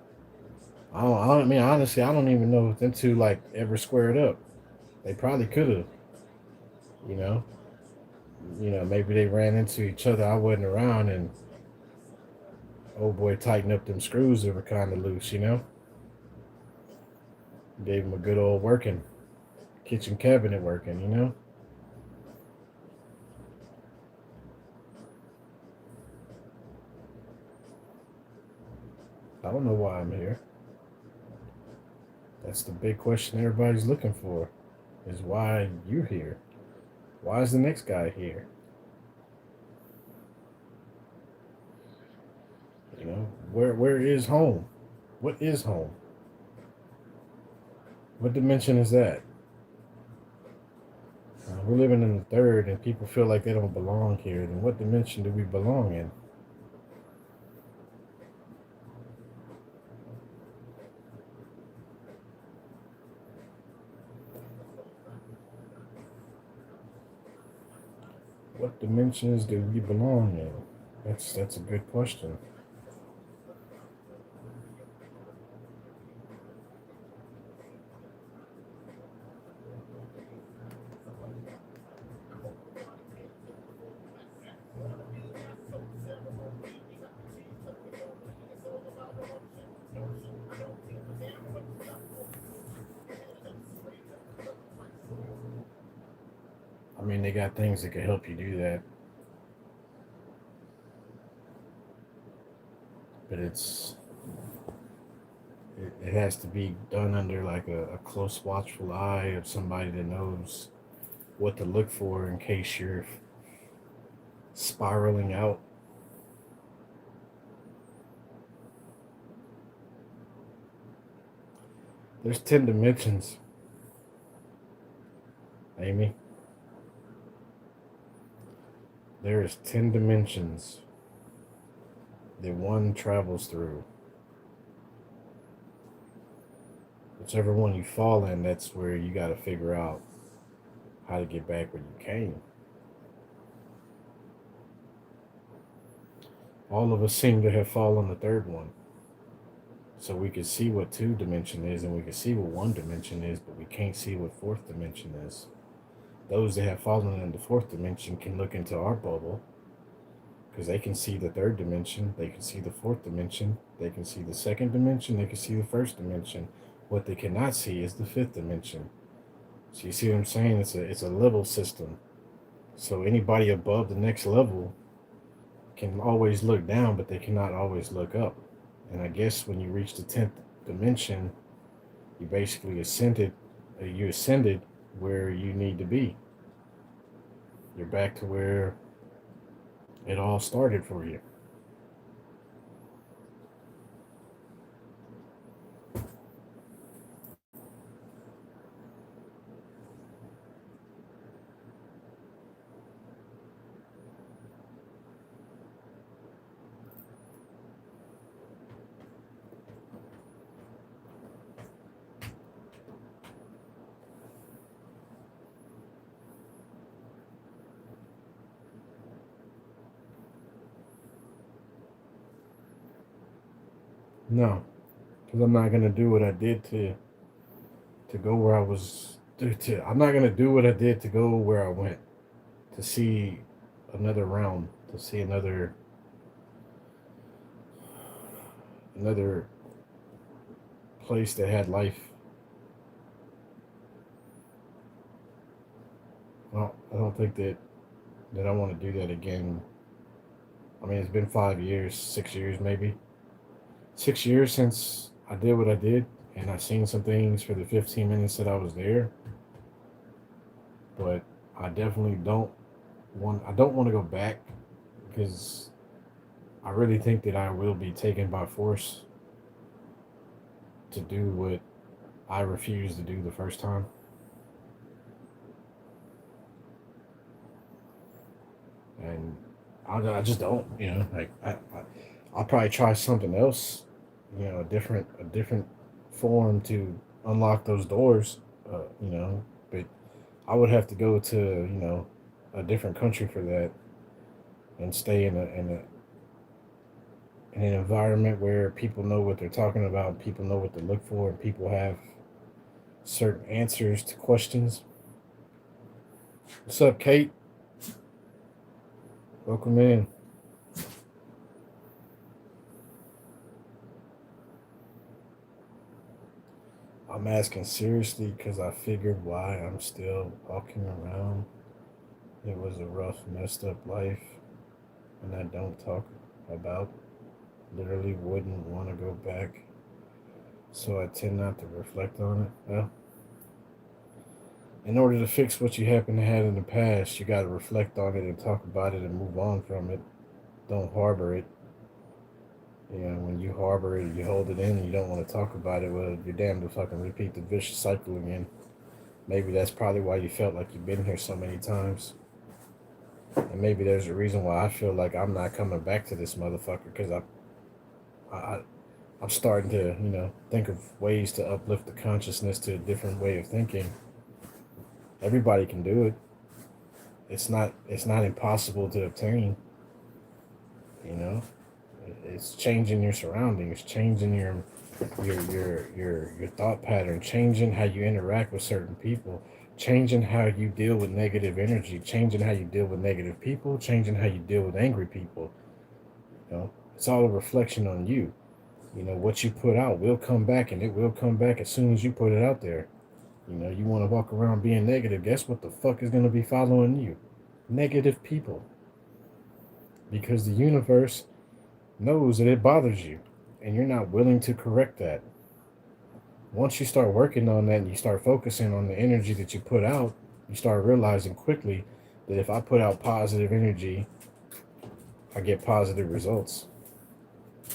I mean, honestly, I don't even know if them two like ever squared up. They probably could have, you know. Maybe they ran into each other. I wasn't around, and old boy tightened up them screws that were kind of loose. Gave him a good old working kitchen cabinet working. I don't know why I'm here. That's the big question everybody's looking for: is why you're here. Why is the next guy here? Where is home? What is home? What dimension is that? We're living in the third, and people feel like they don't belong here. Then what dimension do we belong in? What dimensions do we belong in? That's a good question. I mean, they got things that can help you do that, but it has to be done under like a close, watchful eye of somebody that knows what to look for in case you're spiraling out. There's 10 dimensions, Amy. There is 10 dimensions that one travels through. Whichever one you fall in, that's where you got to figure out how to get back where you came. All of us seem to have fallen the third one. So we can see what two dimension is and we can see what one dimension is, but we can't see what fourth dimension is. Those that have fallen in the fourth dimension can look into our bubble because they can see the third dimension, they can see the fourth dimension, they can see the second dimension, they can see the first dimension. What they cannot see is the fifth dimension. So you see what I'm saying? It's a level system. So anybody above the next level can always look down, but they cannot always look up. And I guess when you reach the 10th dimension, you basically ascended. You ascended where you need to be. You're back to where it all started for you. No, because I'm not gonna do what I did to go where I was. I'm not gonna do what I did to go where I went to see another realm, to see another place that had life. Well, I don't think that I want to do that again. I mean, it's been 5 years, 6 years maybe. 6 years since I did what I did, and I seen some things for the 15 minutes that I was there. But I definitely don't want. I don't want to go back because I really think that I will be taken by force to do what I refused to do the first time. And I just don't, like I'll probably try something else, a different form to unlock those doors, but I would have to go to, a different country for that and stay in an environment where people know what they're talking about, people know what to look for, and people have certain answers to questions. What's up, Kate? Welcome in. I'm asking seriously because I figured why I'm still walking around. It was a rough, messed up life, and I don't talk about. Literally wouldn't want to go back, so I tend not to reflect on it. Well, in order to fix what you happen to have in the past, you got to reflect on it and talk about it and move on from it. Don't harbor it. When you harbor it, you hold it in, and you don't want to talk about it. Well, you're damned to fucking repeat the vicious cycle again. Maybe that's probably why you felt like you've been here so many times. And maybe there's a reason why I feel like I'm not coming back to this motherfucker because I, I'm starting to, think of ways to uplift the consciousness to a different way of thinking. Everybody can do it. It's not impossible to obtain. You know, it's changing your surroundings, changing your thought pattern, changing how you interact with certain people, changing how you deal with negative energy, changing how you deal with negative people, changing how you deal with angry people. It's all a reflection on you. What you put out will come back, and it will come back as soon as you put it out there. You want to walk around being negative. Guess what the fuck is going to be following you? Negative people. Because the universe knows that it bothers you and you're not willing to correct that. Once you start working on that and you start focusing on the energy that you put out, you start realizing quickly that if I put out positive energy, I get positive results.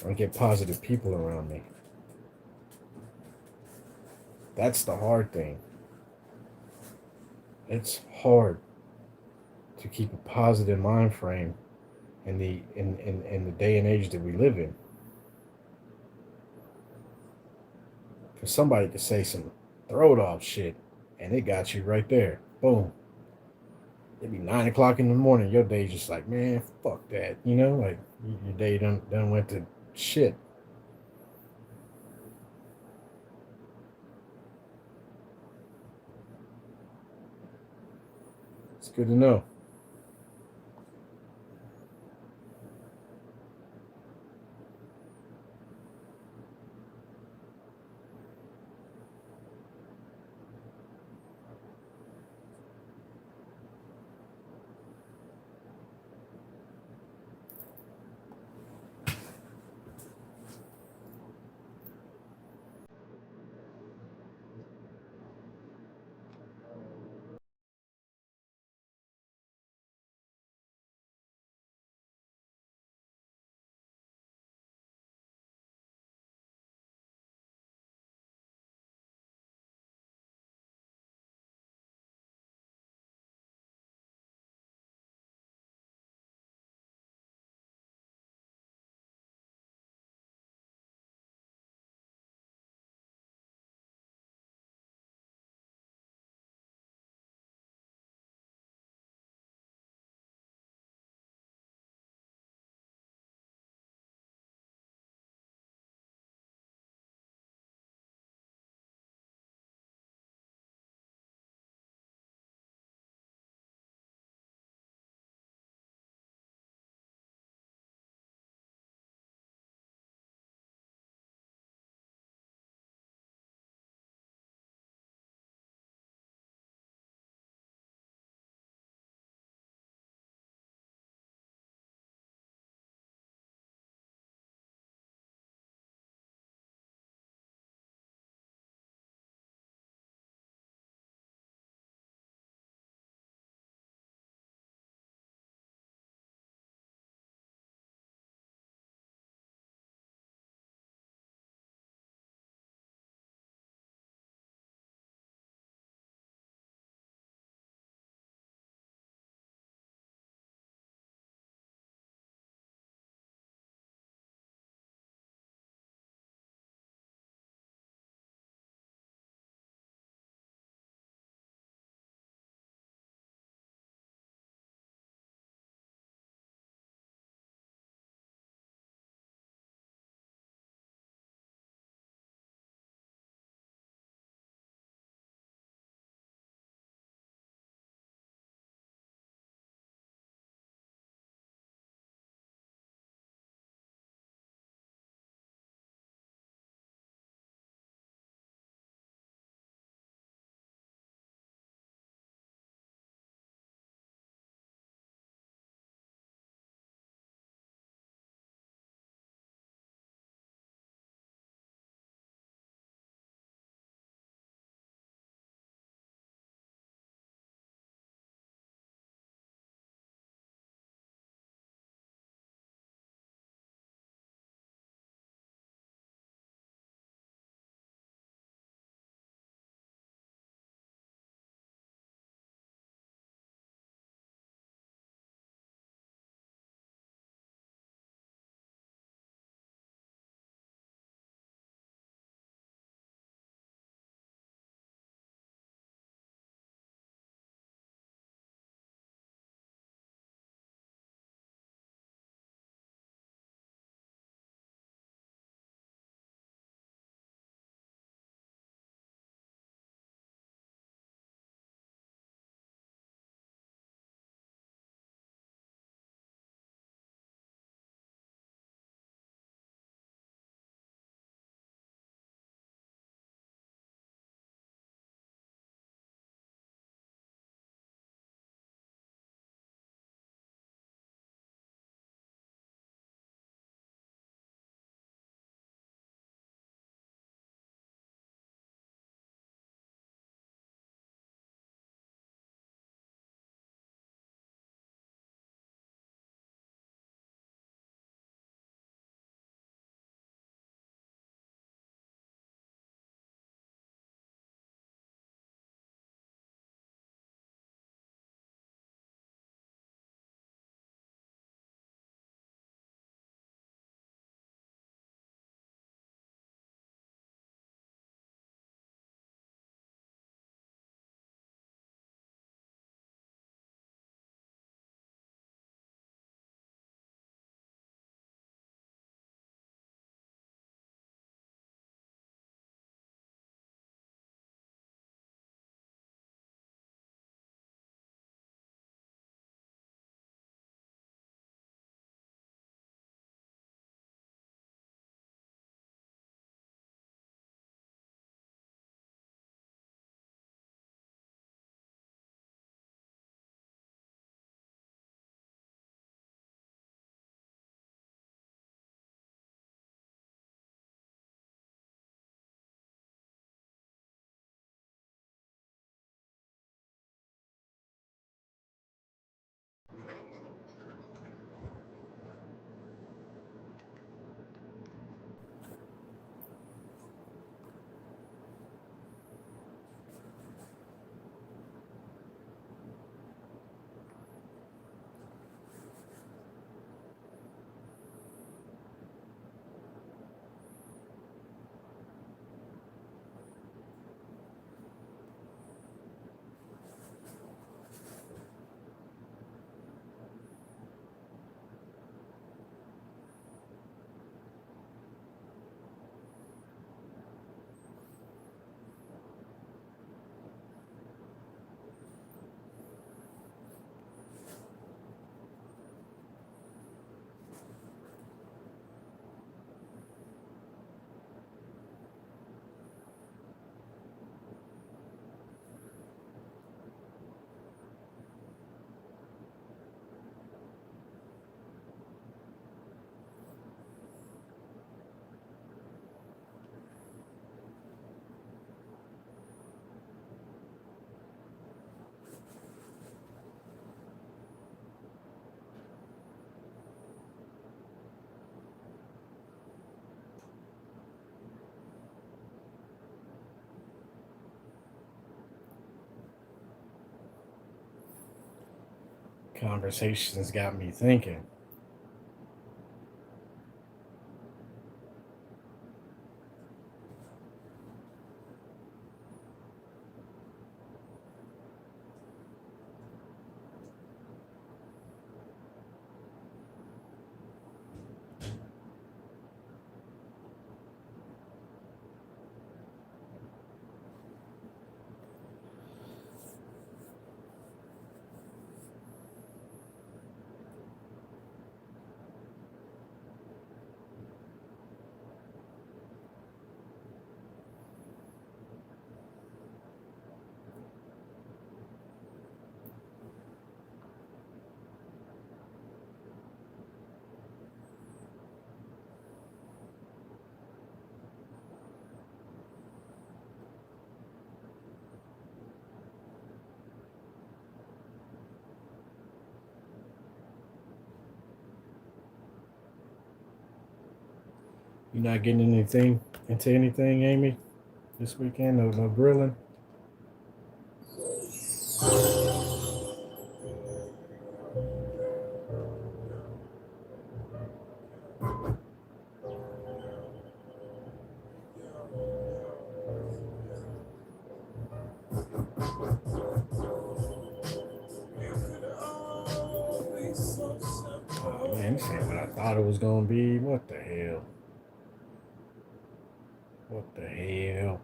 I get positive people around me. That's the hard thing. It's hard to keep a positive mind frame in the day and age that we live in. Because somebody could say some throat off shit and it got you right there. Boom. It'd be 9 o'clock in the morning. Your day's just like, man, fuck that. Like your day done went to shit. It's good to know. conversations got me thinking. You not getting anything into anything, Amy, this weekend? No grilling. Oh man, this ain't what I thought it was gonna be. What the hell? What the hell?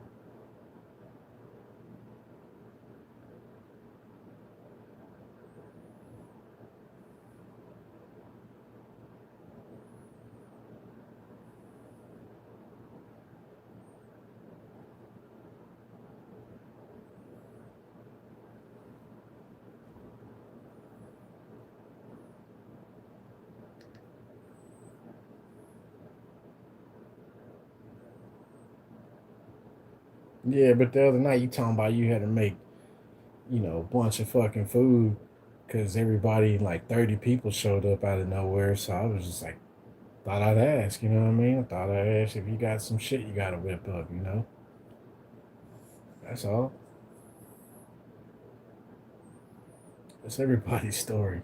Yeah, but the other night you talking about you had to make, a bunch of fucking food because everybody, like 30 people showed up out of nowhere. So I was just like, thought I'd ask, you know what I mean? I thought I'd ask if you got some shit you gotta whip up. That's all. That's everybody's story.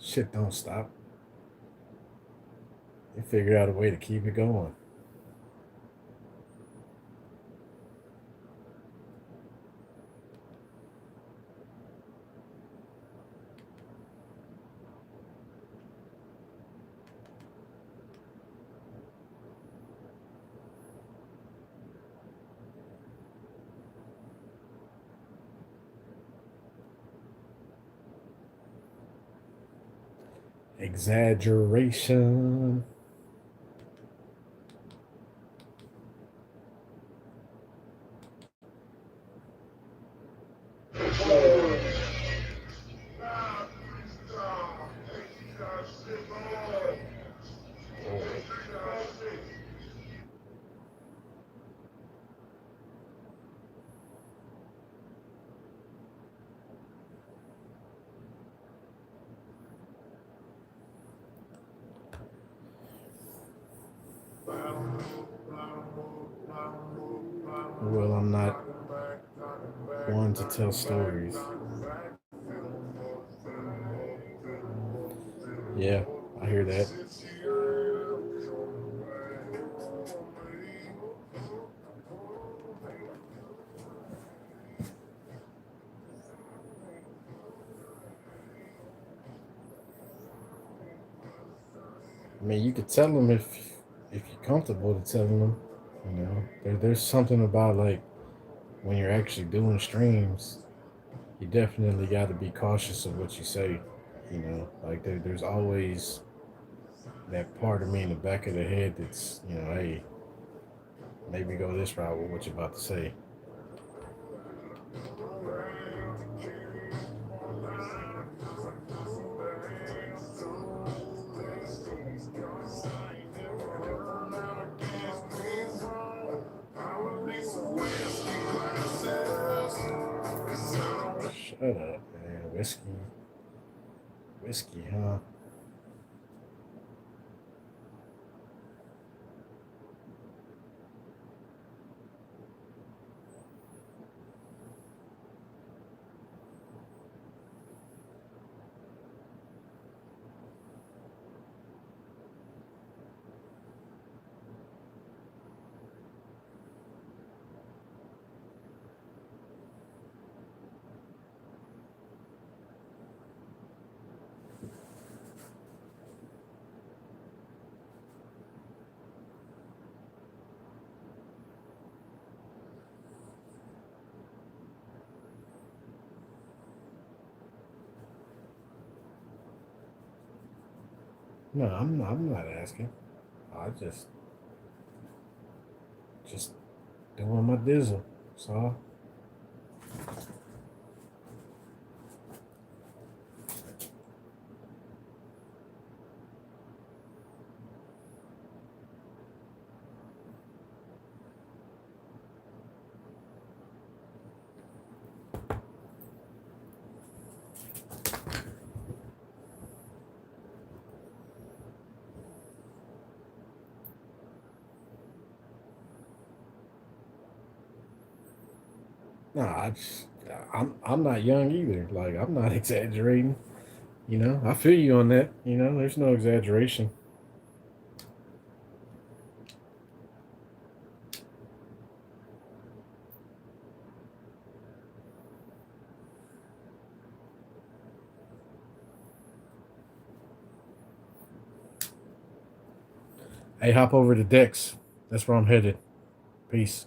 Shit don't stop. They figure out a way to keep it going. Exaggeration. Well, I'm not one to tell stories. Yeah, I hear that. I mean, you could tell them if you're comfortable to telling them. There's something about like when you're actually doing streams, you definitely got to be cautious of what you say. Like there's always that part of me in the back of the head that's hey, maybe go this route with what you're about to say. Shut up, man. Whiskey, huh? No, I'm not asking. I just doing my dizzle. So no, I'm not young either. Like I'm not exaggerating. You know, I feel you on that. You know, there's no exaggeration. Hey, hop over to Dex. That's where I'm headed. Peace.